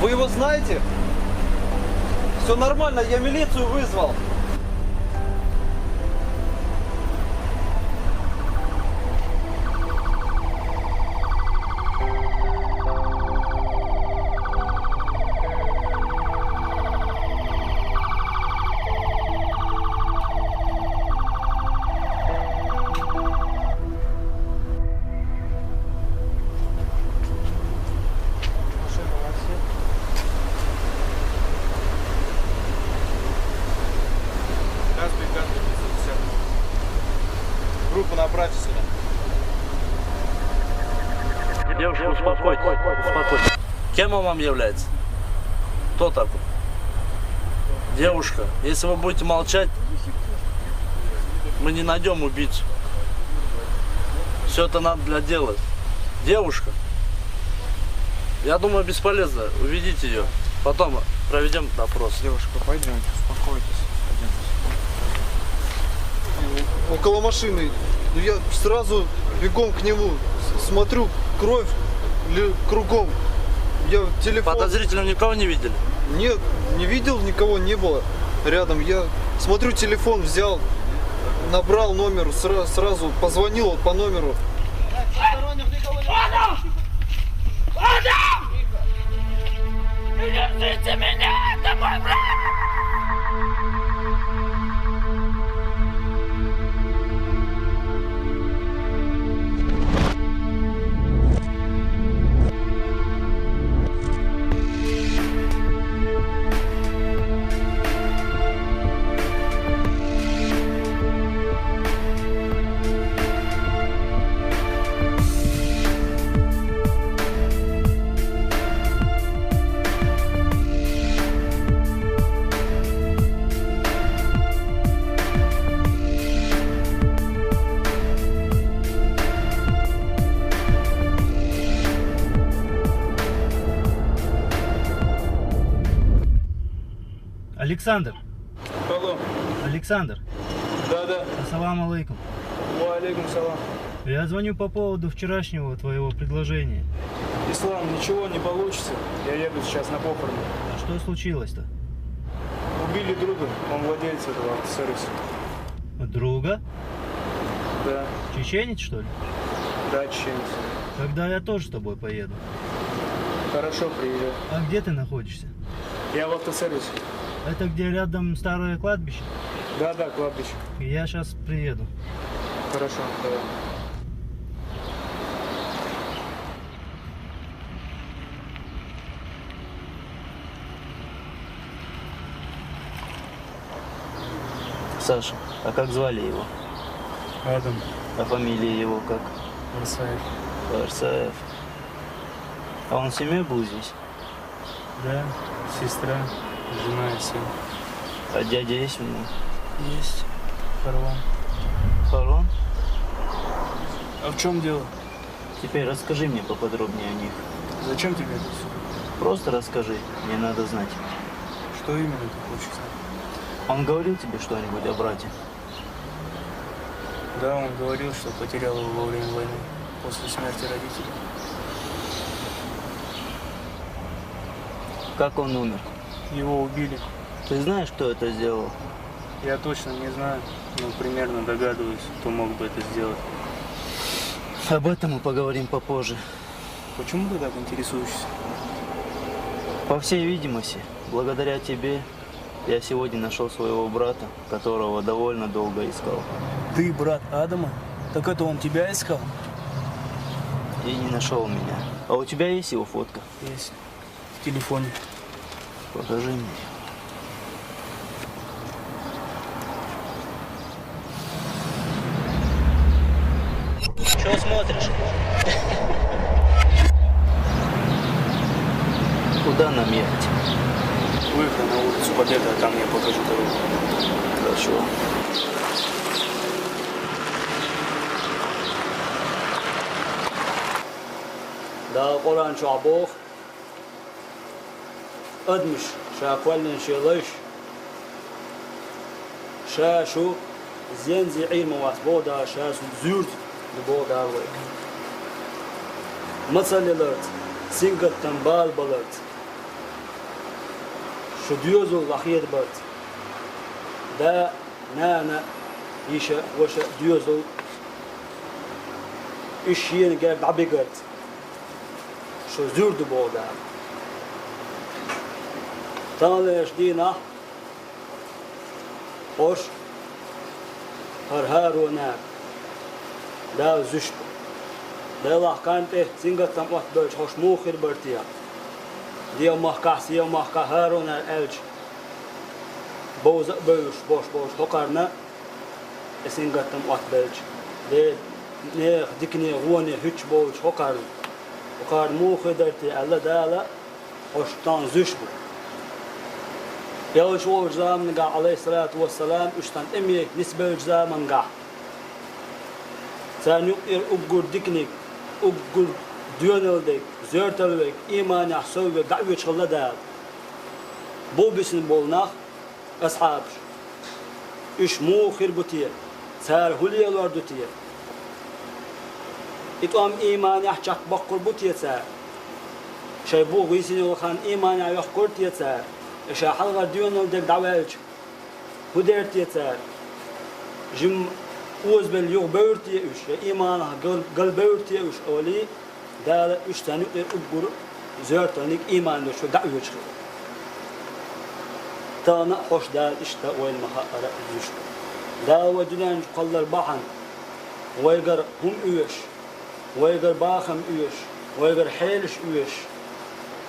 Вы его знаете? Все нормально, я милицию вызвал. Группу направьте сюда. Девушка, успокойтесь, успокойтесь. Кем он вам является? Кто такой? Девушка, если вы будете молчать, мы не найдем убийцу. Все это надо для дела. Девушка, я думаю, бесполезно. Уведите ее. Потом проведем допрос. Девушка, пойдемте, успокойтесь. Около машины. Я сразу бегом к нему. Смотрю, кровь кругом. Я телефон... Подозрительно никого не видели? Нет, не видел, никого не было рядом. Я смотрю, телефон взял, набрал номер, сразу позвонил по номеру. Адам! Не держите меня! Это мой брат! Александр. Алло. Александр. Да. Ассаламу алейкум. Ва алейкум салам. Я звоню по поводу вчерашнего твоего предложения. Ислам, ничего не получится. Я еду сейчас на похороны. А что случилось-то? Убили друга, он владелец этого автосервиса. Друга? Да. Чеченец, что ли? Да, чеченец. Тогда я тоже с тобой поеду. Хорошо, приезжай. А где ты находишься? Я в автосервисе. Это где рядом старое кладбище? Да, кладбище. Я сейчас приеду. Хорошо, давай. Саша, а как звали его? Адам. А фамилия его как? Арсаев. Арсаев. А он с семьей был здесь? Да, сестра, жена и сын. А дядя есть у него? Есть. Фарван. Фарван? А в чем дело? Теперь расскажи мне поподробнее о них. Зачем тебе это все? Просто расскажи, мне надо знать. Что именно ты хочешь знать? Он говорил тебе что-нибудь о брате? Да, он говорил, что потерял его во время войны, после смерти родителей. Как он умер? Его убили. Ты знаешь, кто это сделал? Я точно не знаю, но примерно догадываюсь, кто мог бы это сделать. Об этом мы поговорим попозже. Почему ты так интересуешься? По всей видимости, благодаря тебе Я сегодня нашел своего брата, которого довольно долго искал. Ты брат Адама? Так это он тебя искал? И не нашел меня. А у тебя есть его фотка? Есть. В телефоне. Покажи мне. Что смотришь? Куда нам ехать? Выехали на улицу Победы, а там я покажу дорогу. Хорошо. Да, Qur'an şabok. Admış, şakwalin şelaş. Şaşu zenzi ilmu vasboda şaşu zürt boda vek. Masalelert, singat tambal balert. Şu diyozul lahir bart. Da nana işe veşe diyozul işyen gel abigart. Şu zürdü boda. Tanış dina hoş har nar. Da züşp. Da lahkante singatam vat bölç hoş muhir bartiya. Diya mahkah har nar elç. Boza bölç boş hokarna singatam vat bölç. De ne dikne ruane hiç boş hokar. وقال مو خدرتي على دالة وشتان زشبو يوش وجزام نقع عليه الصلاة والسلام وشتان اميك نسبة وجزام نقع سان يقر أقر ديكنيك أقر ديونلدك زيرتلوك إيمان يحسوك دعوة شغلة دال بو بسن بولناخ أصحابش إش مو خربوتية سار هولي الوردوتية İtam iman yahçak bakkur bu tiyetser. Şey bu gıysin olkan iman yahkur tiyetser. Şey halga diyon oldek davelç. Bu der tiyetser. Jim uz bel yok beur tiyetiş. İman gal beur tiyetiş. Oli dal üç tane ubgur zörtanik iman şu davelç. Tana hoş dal işte o el mahara düş. Da vecdan qallar bahan. Vaygar hum üyeş. ويقر باخم ايش ويقر حيلش ايش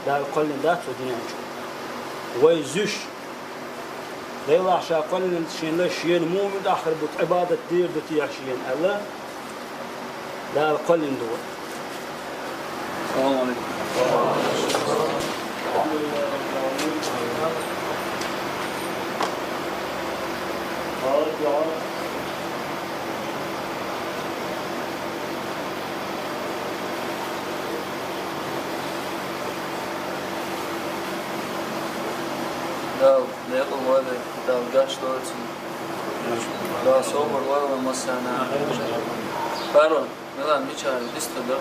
دا يقول ذات ودنيا ويزش دا يلا عشان قال شين لا شين مو متاخر بت عباده دير دتي شين الله دا يقول دول السلام عليكم Да, летом воды, да, гаш точно. Да, собор, вода, масяна. Парон, Милан, Мичай, листо, да,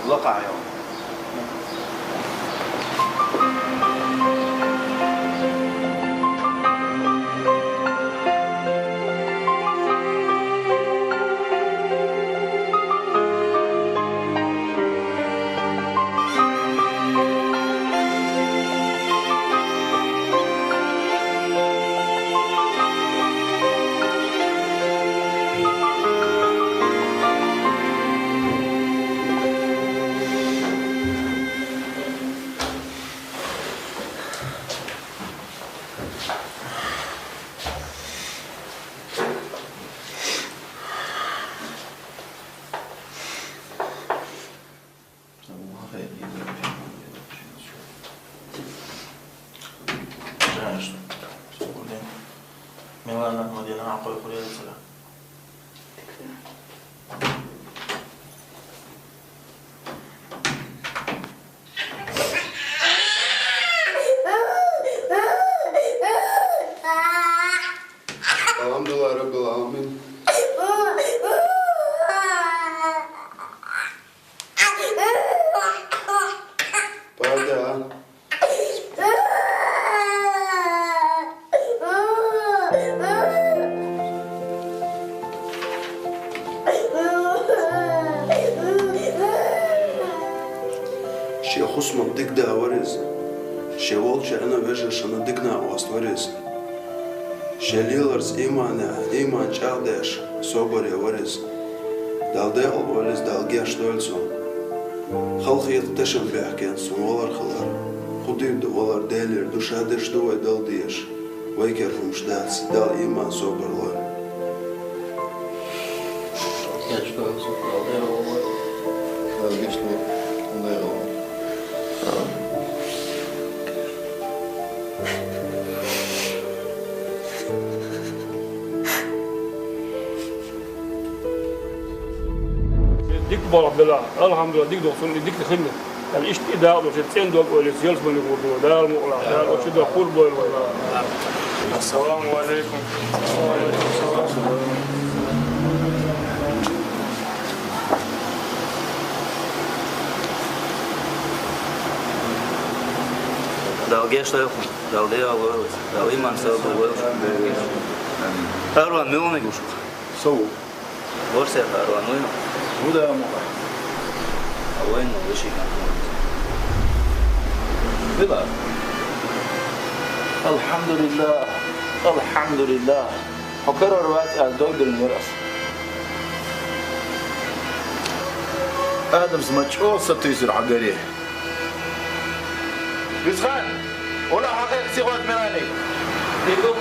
لقع يوم Milana Modena Aqua Coreia. Alhamdulillah Rabbil Alamin. شي خص منطق ده ورز شي والش انا بجا شنا دقنا واست ورز Шелиларс иман чалдеш, соборе варис. Далдел варис далгеш дольсон. Халхият тешем бяхкен сумолар халар. Худив доволар делер, душа деш довой далдеш. Вайкер хумшдац, дал иман соборлой. Я что, далдел варис? Далгеш далдел. ديك بارك بالله الحمد لله ديك دوخسون ديك خدمة يعني إيش إداء دوش تسين دوك ولا سيلز من يقولوا دار مقلع دار وش ده كل بول ولا السلام عليكم Dalgeš telefon, dal dialogu, dal imans telefonu. Arvan milnīgušu. Savu. Vorsiet arvan linu. Udāmu. Linu lišīgām. Bilal. Alhamdulillah. Alhamdulillah. وكرر وقت الدود المرأس. آدم سمعش أول ستيسر عقاريه. بسخان ولا حقيقة سيغوات مراني يقول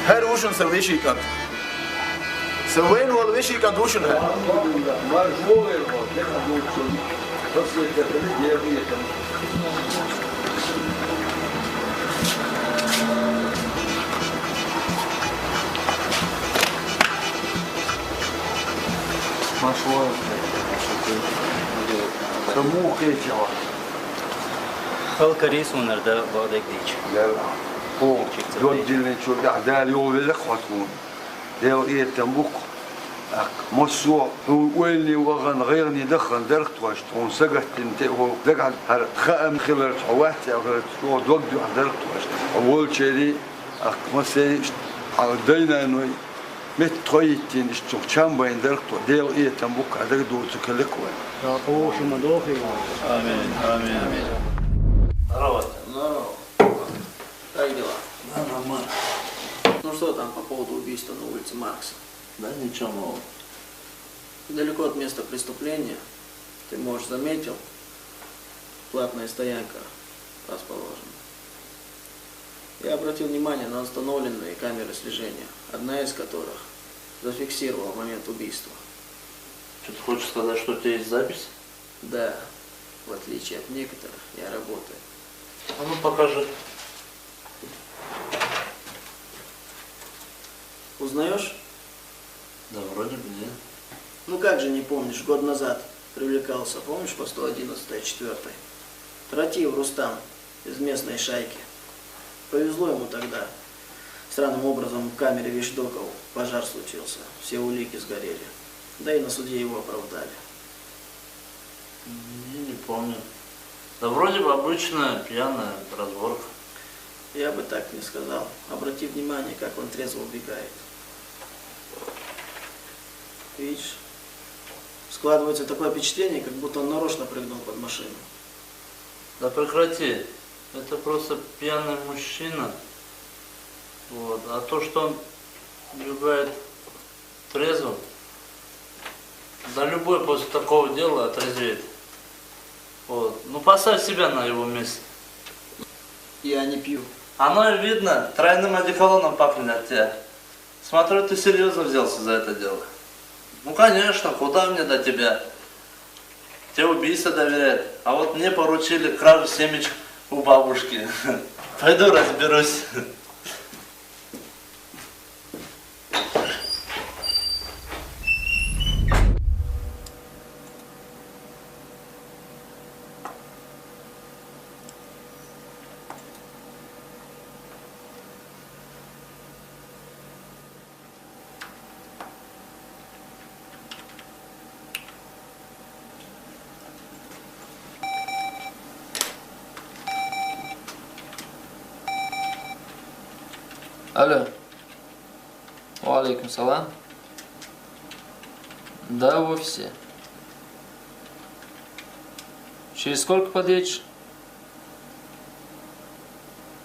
هل وشن سوي شي كانت سوين ولا وشي كانت وشن هل ما شوي سموه كيتشوا Halka risunlarda vārdek dīč. لا هو جودين شو قاعد يوم الأخوة تكون ده إيه تنبوك مصو ويلي وغن غيرني دخن درت واش تكون سقط انت هو دقع خام خبر حوات أو شو دوق درت واش أول شيء مثلا على دينا إنه متقيتين إشتوك كم بين درت ده إيه تنبوك هذا دو تكلك وين. يعطوه شو مدوخي. آمين آمين آمين. Здорово. Здорово. Как дела? Да, нормально. Ну что там по поводу убийства на улице Маркса? Да ничего нового. Далеко от места преступления, ты, может, заметил, платная стоянка расположена. Я обратил внимание на установленные камеры слежения, одна из которых зафиксировала момент убийства. Что ты хочешь сказать, что у тебя есть запись? Да, в отличие от некоторых, я работаю. А ну покажи. Узнаешь? Да вроде бы нет. Ну как же не помнишь, год назад привлекался, помнишь, по 111-4? Тратив Рустам из местной шайки. Повезло ему тогда. Странным образом в камере вещдоков пожар случился, все улики сгорели. Да и на суде его оправдали. Не помню. Да вроде бы обычная пьяная разборка. Я бы так не сказал. Обрати внимание, как он трезво убегает. Видишь? Складывается такое впечатление, как будто он нарочно прыгнул под машину. Да прекрати. Это просто пьяный мужчина. Вот. А то, что он убегает трезво, да любой после такого дела отрезвеет. Вот. Ну поставь себя на его месте. Я не пью. Оно и видно, тройным одеколоном пахнет от тебя. Смотрю, ты серьезно взялся за это дело. Ну конечно, куда мне до тебя? Тебе убийца доверяет. А вот мне поручили кражу семечек у бабушки. Пойду разберусь. Алло. Валейкум салам. Да, в офисе. Через сколько подъедешь?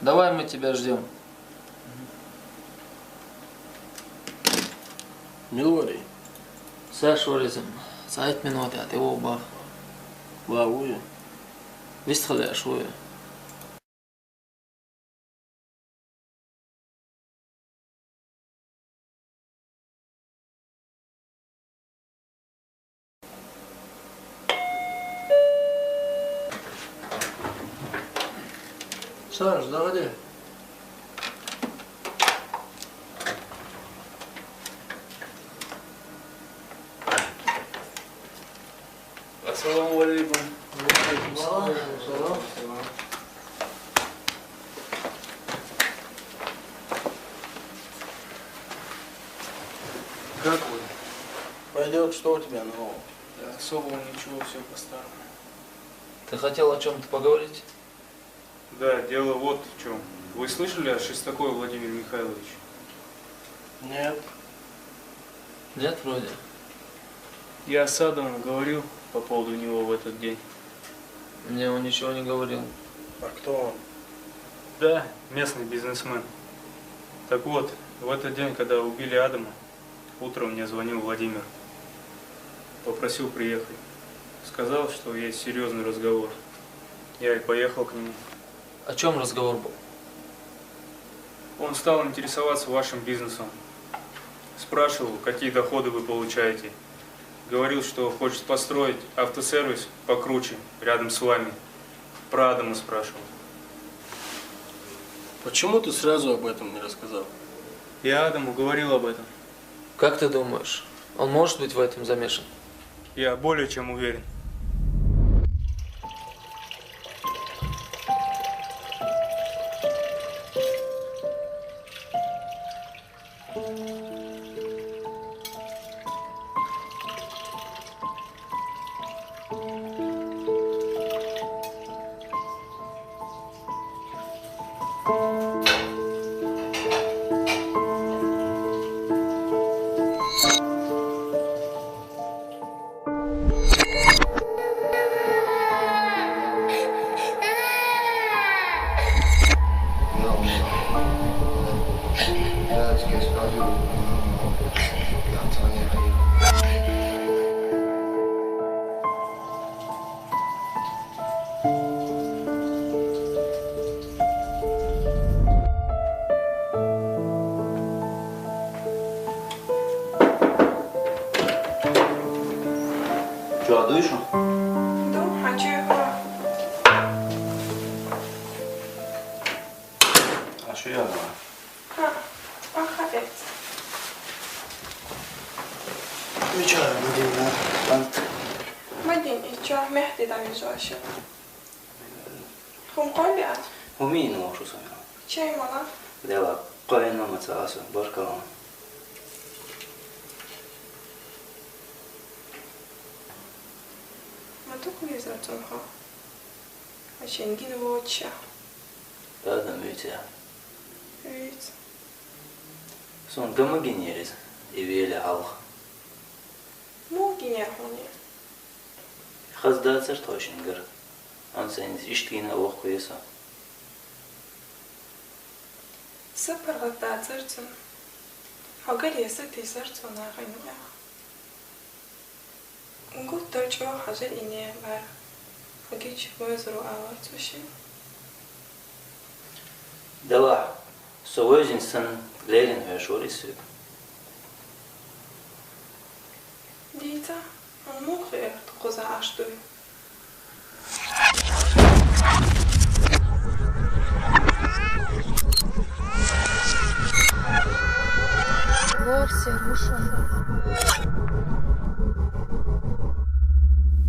Давай, мы тебя ждем. ملوري ساشوريزم ساعت من وقت يعطيه بار واوية بس خلي شوية Саш, заводи. Ассаламу алейкум. Как вы? Пойдет, что у тебя нового? Да, особого ничего, все по-старому. Ты хотел о чем-то поговорить? Да, дело вот в чем. Вы слышали о Шестакове Владимире Михайловиче? Нет. Нет, вроде. Я с Адамом говорил по поводу него в этот день. Мне он ничего не говорил. А кто он? Да, местный бизнесмен. Так вот, в этот день, когда убили Адама, утром мне звонил Владимир. Попросил приехать. Сказал, что есть серьезный разговор. Я и поехал к нему. О чем разговор был? Он стал интересоваться вашим бизнесом. Спрашивал, какие доходы вы получаете. Говорил, что хочет построить автосервис покруче, рядом с вами. Про Адама спрашивал. Почему ты сразу об этом не рассказал? Я Адаму говорил об этом. Как ты думаешь, он может быть в этом замешан? Я более чем уверен. Что, душу? Да, а чего? А что я говорю? Ахавец. Вечером, Мадина. Мадин, и чё, мехти да вижу. Хум колят? ومين هو شو صار؟ Чей мала? دلا قاينا متعاسو بركلام. Ma tu kuviza tunha. A shengin vocha. هذا ميتة. Vit. Son gamma generis. إبيله على. Mu ginya honi. خز ده صرت هاشنجر. أنسان إشتينا أو كويسة. Сапар гата церцун. Хагал ясати церцун агайна. Гуд торчо хажал ине бар. Хагич вызру аварцуши. دلا سويجن سن ليلن هشوريسو. Дита, он мухер тукуза аштуй. Лорси рушон.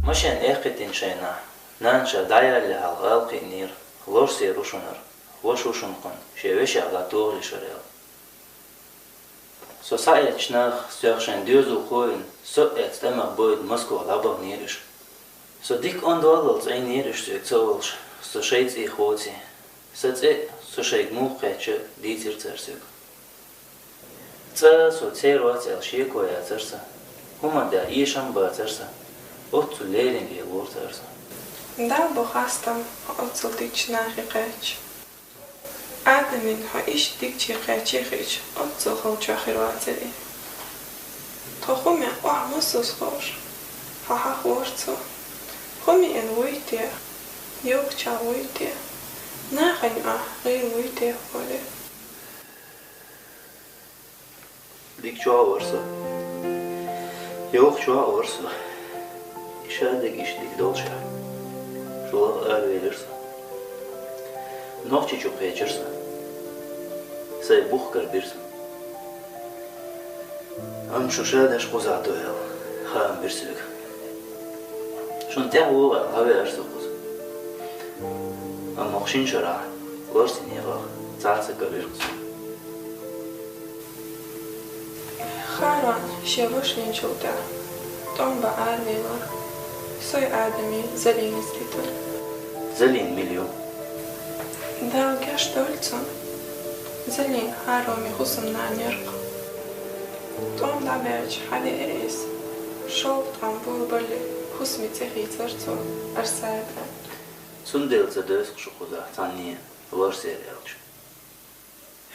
مشان إخوتين شينا نانشا دايا اللي هالغالق نير لورسي روشونر وشوشون قن شويش على طول شريل سوسايت شناخ سيخشن ديوزو خوين سوئت تمغ بويد مسكو لابغ نيرش سو ديك اون دواللز اي نيرش سوك تولش سو شيت اي خوتي ستي سو شيك موقع چه ديتر ترسوك تا سو تيروات الشيكو يا ترسا هما دا ايشان با ترسا Отцу леринги лортарса. Да, бохастам отцултич нахикач. Адамин ха иш дикчи качихич отцу халчахирватери. Тохуми ахмусус хош. Хаха хорцо. Хуми эн уйте. Йокча уйте. Нахань рин уйте холи. Dik çoğa varsa, yok çoğa varsa, işaredik işlik dolça, şolak ağır verirse, nohçı çok geçirse, say buh karbirse, am şu şadeş kuzatı el, ham birsik, şun tem uva haber arsa kuz, am moxin şara, varsin yeva, zalsa karbirse. Харон Всевышничал-то, Томба Арвила, Сой Адами Залин Стритон. Залин миллион. Да, Гештольцон. Залин Хароми Хусам Нанерк. Том Даберч Хади Эрис. Шел там Булбали Хусми Цехи Царцо Арсайда. Сунделца деск шухуда, Тани, Лорсериалч.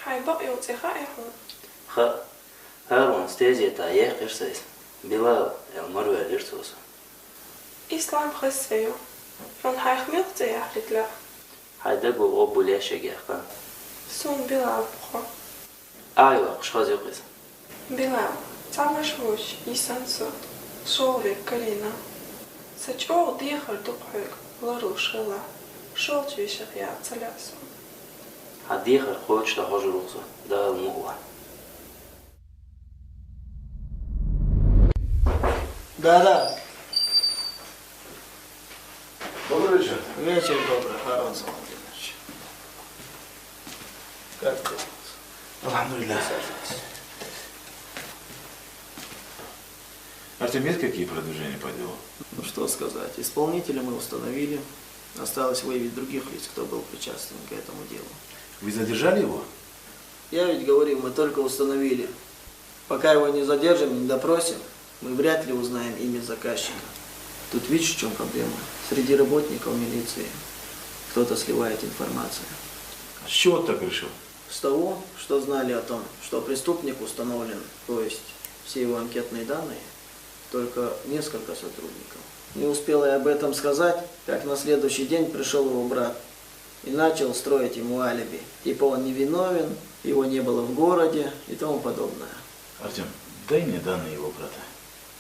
Хайбок Юцеха Эхун. Ха. Harun stēzietā iekirsies, Bilal el marvē lirsos. Islam Khasveyo. Von Haich Milze Yahritla. Haydagu obu liešegēqa. Sun Bilal Bukho. Ayva, qışqaz yoqis. Bilal. Tamashvush Isanso. Solvik Kalina. Saçor Dihar Dukhug. Lorul Shila. Шолчвишах я Цалясу. Hadihar qo'chda hojurug'sa, dal mu'wa. Да. Добрый вечер. Вечер добрый, Харон Самойлович. Как ты? Алхамдулилля. Артем, есть какие продвижения по делу? Ну что сказать, исполнителя мы установили. Осталось выявить других лиц, кто был причастен к этому делу. Вы задержали его? Я ведь говорил, мы только установили. Пока его не задержим, не допросим, мы вряд ли узнаем имя заказчика. Тут видишь, в чем проблема? Среди работников милиции кто-то сливает информацию. А с чего ты так решил? С того, что знали о том, что преступник установлен, то есть все его анкетные данные, только несколько сотрудников. Не успел я об этом сказать, как на следующий день пришел его брат и начал строить ему алиби. Типа он невиновен, его не было в городе и тому подобное. Артем, дай мне данные его брата.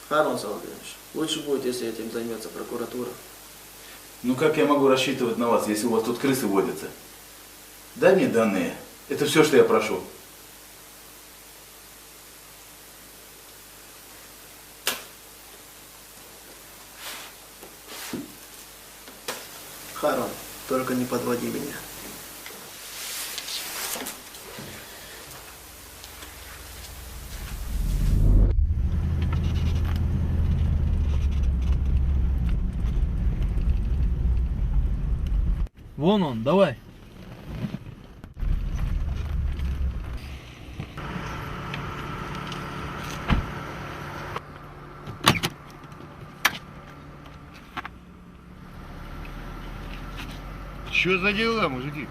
Харон Салдынович, лучше будет, если этим займется прокуратура. Ну как я могу рассчитывать на вас, если у вас тут крысы водятся? Дай мне данные. Это все, что я прошу. Харон, только не подводи меня. Вон он, давай. Что за дела, мужики?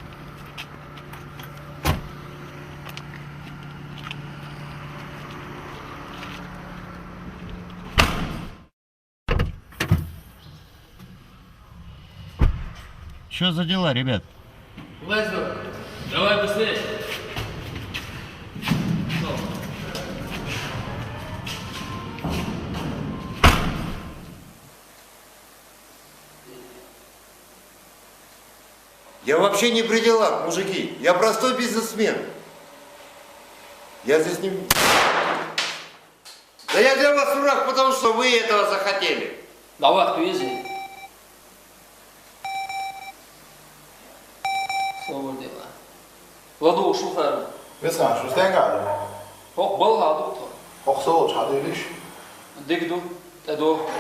Что за дела, ребят? Лазер, давай быстрее. Я вообще не при делах, мужики. Я простой бизнесмен. Я здесь не... Да я для вас враг, потому что вы этого захотели. Давай, кто ездит? Слово дела. Ладу, шофер. Весан, что стенгали? Ох, был доктор. Ох, сол, чады лишь. Дигду, тадо.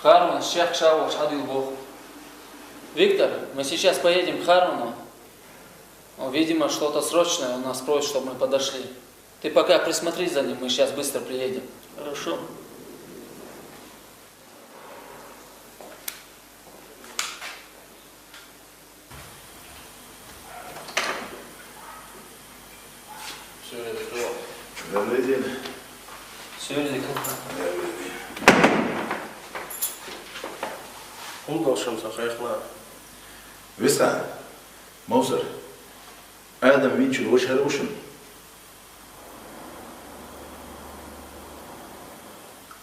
Харман, шех шау, шадил бог. Виктор, мы сейчас поедем к Харману. Видимо, что-то срочное, он нас просит, чтобы мы подошли. Ты пока присмотри за ним, мы сейчас быстро приедем. Хорошо. Добрый день. هم الشمس خيخنا Виска, Маусар, Адам Винчу очень хороший.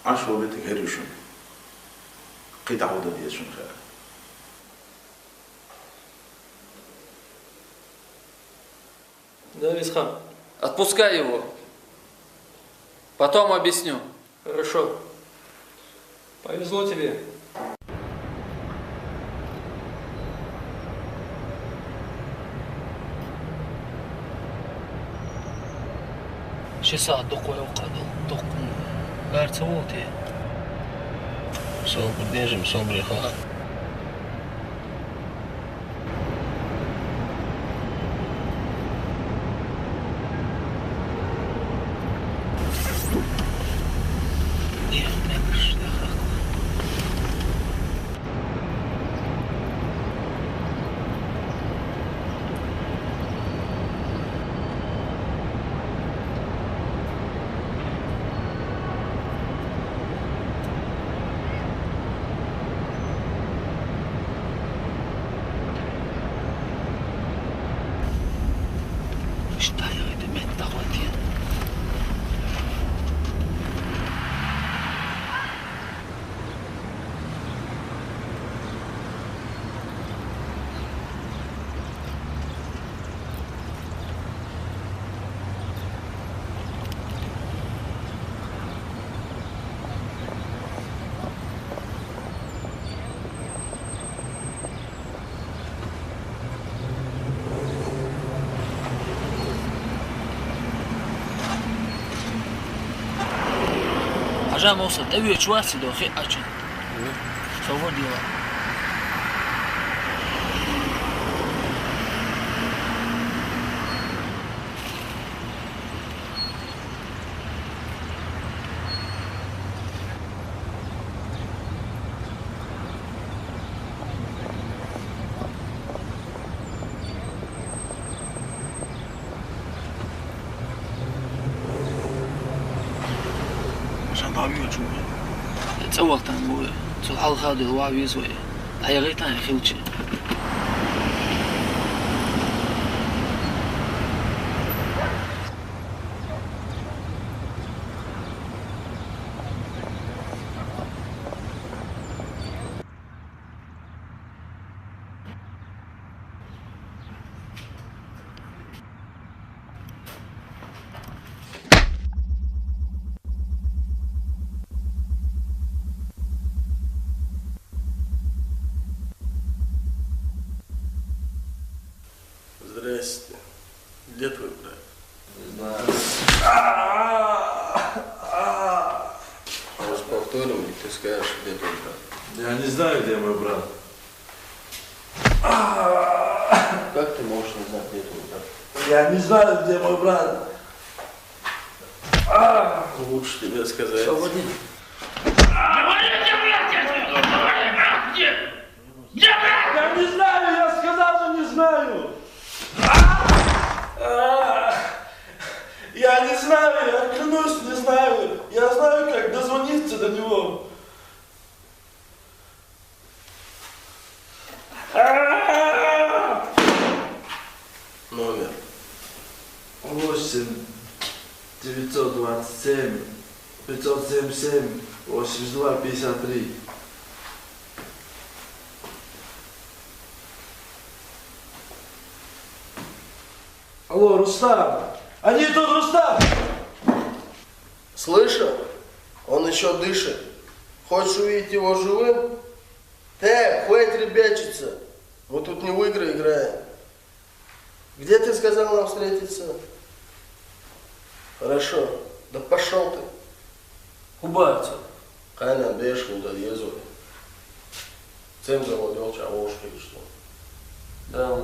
عشرة بيتك هريشون قيد عودة ديشون خير. Да, Висхам, отпускай его. Потом объясню. Хорошо. Повезло тебе. شي ساعة دق ولو قادو دق غير صوتي صوب النجم صوب الخاخ Жам Муса, ты видишь, что сюда хи ачен. Что вот дело? تصوقت عن بوي تلحل خادي الوعي يزوي هي غيت عن خلتي Здрасте. Где твой брат? Может, повторим, и ты скажешь, где твой брат? Я не знаю, где мой брат. Как ты можешь не знать, где твой брат? Я не знаю, где мой брат. Лучше тебе сказать. Свободен. Я не знаю, я сказал, что не знаю. Я не знаю, я клянусь, не знаю. Я знаю, как дозвониться до него. Номер. 8 927 577 82 53. Алло, Рустам! Они тут, Рустам! Слышал? Он еще дышит. Хочешь увидеть его живым? Хватит ребячиться. Мы тут не в игры играем. Где ты сказал нам встретиться? Хорошо. Да пошел ты. Убавьте. Кайна бешку да езу. Цем заводил чавошки или что? Да,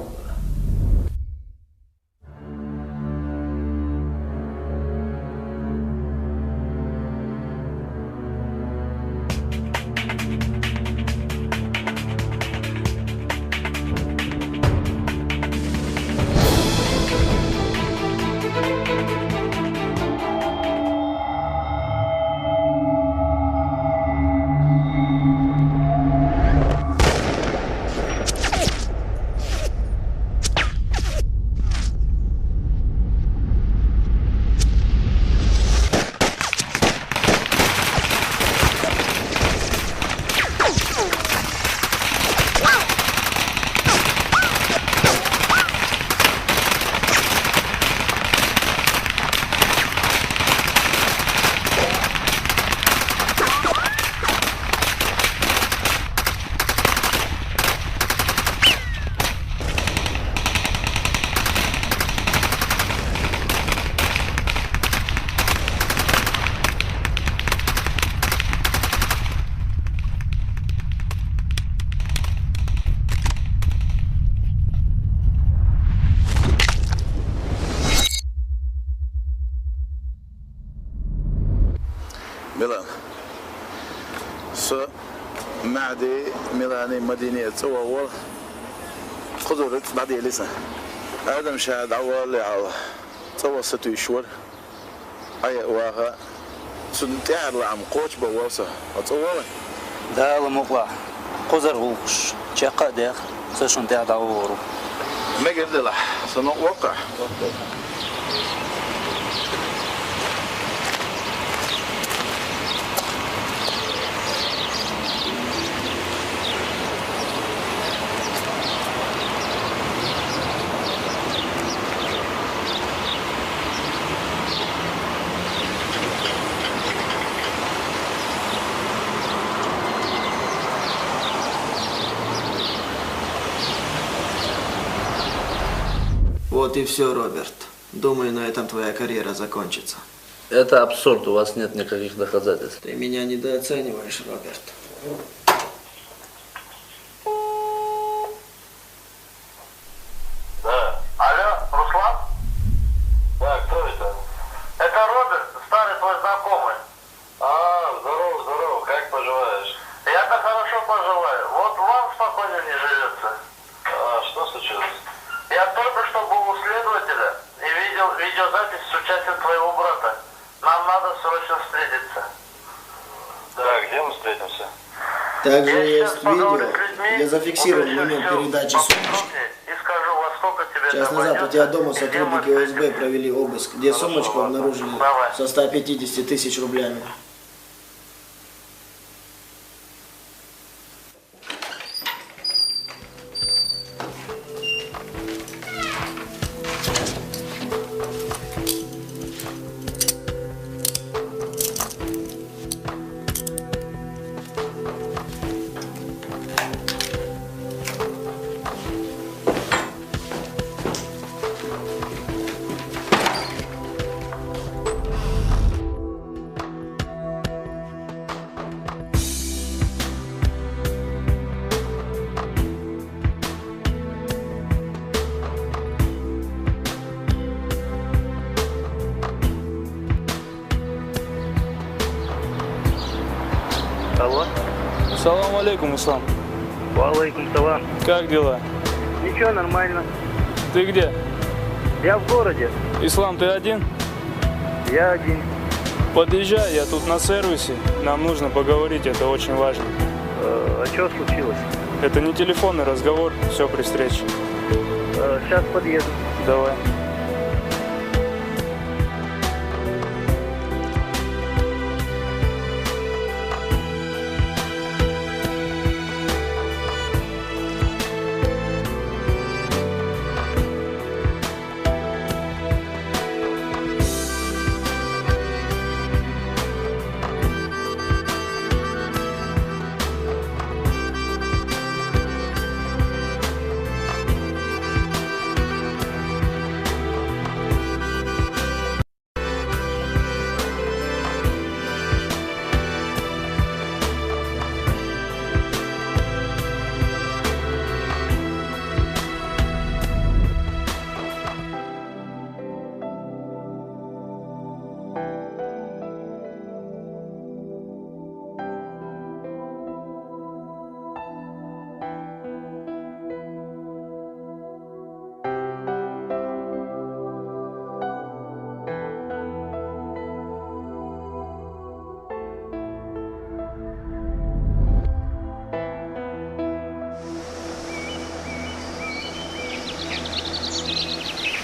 ميلان معدي ميلاني مدينة أول قدرت بعد لسه هذا مش هاد أول على توسط يشور أي واقع سنتعر لعم قوش بواسة أتصور ده المقلع قزر غوش شقة ده سشون تعد عورو ما قلت له سنو وقع Вот и все, Роберт. Думаю, на этом твоя карьера закончится. Это абсурд, у вас нет никаких доказательств. Ты меня недооцениваешь, Роберт. Да. Алло, Руслан? Да, кто это? Это Роберт, старый твой знакомый. Здорово, здорово, как поживаешь? Я-то хорошо поживаю. Вот вам спокойно не живется. Что случилось? Я только что был у следователя и видел видеозапись с участием твоего брата. Нам надо срочно встретиться. Да, где мы встретимся? Также есть видео, где зафиксирован момент передачи сумочки. И скажу, во сколько тебе Час назад у тебя дома сотрудники ОСБ провели обыск, где сумочку обнаружили со 150 тысяч рублями. Алло. Салам алейкум, Ислам. Валейкум салам. Как дела? Ничего, нормально. Ты где? Я в городе. Ислам, ты один? Я один. Подъезжай, я тут на сервисе. Нам нужно поговорить, это очень важно. А что случилось? Это не телефонный разговор, все при встрече. Сейчас подъеду. Давай.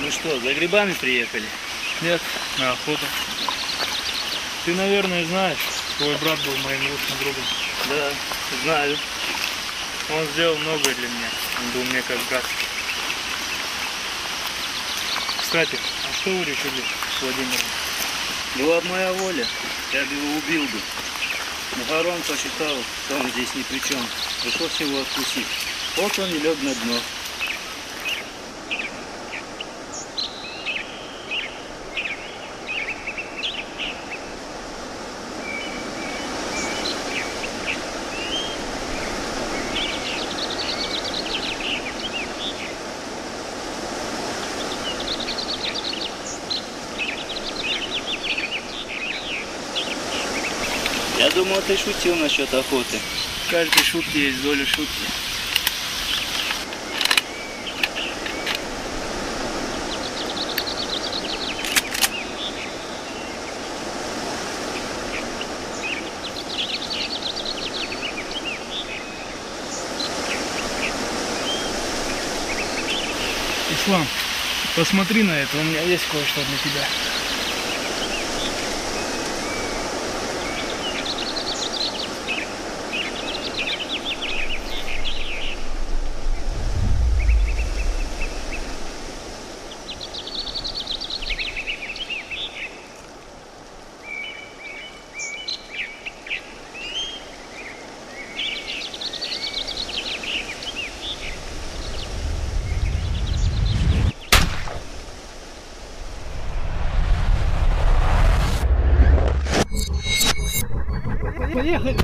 Ну что, за грибами приехали? Нет, на охоту. Ты, наверное, знаешь, твой брат был моим лучшим другом. Да, знаю. Он сделал многое для меня. Он был мне как брат. Кстати, а что вы решили с Владимиром? Была бы моя воля, я бы его убил бы. Но Харон посчитал, что он здесь ни при чем. Пришлось его отпустить. Вот он и лег на дно. думал, ты шутил насчет охоты. В каждой шутке есть доля шутки. Ислам, посмотри на это, у меня есть кое-что для тебя. Поехали!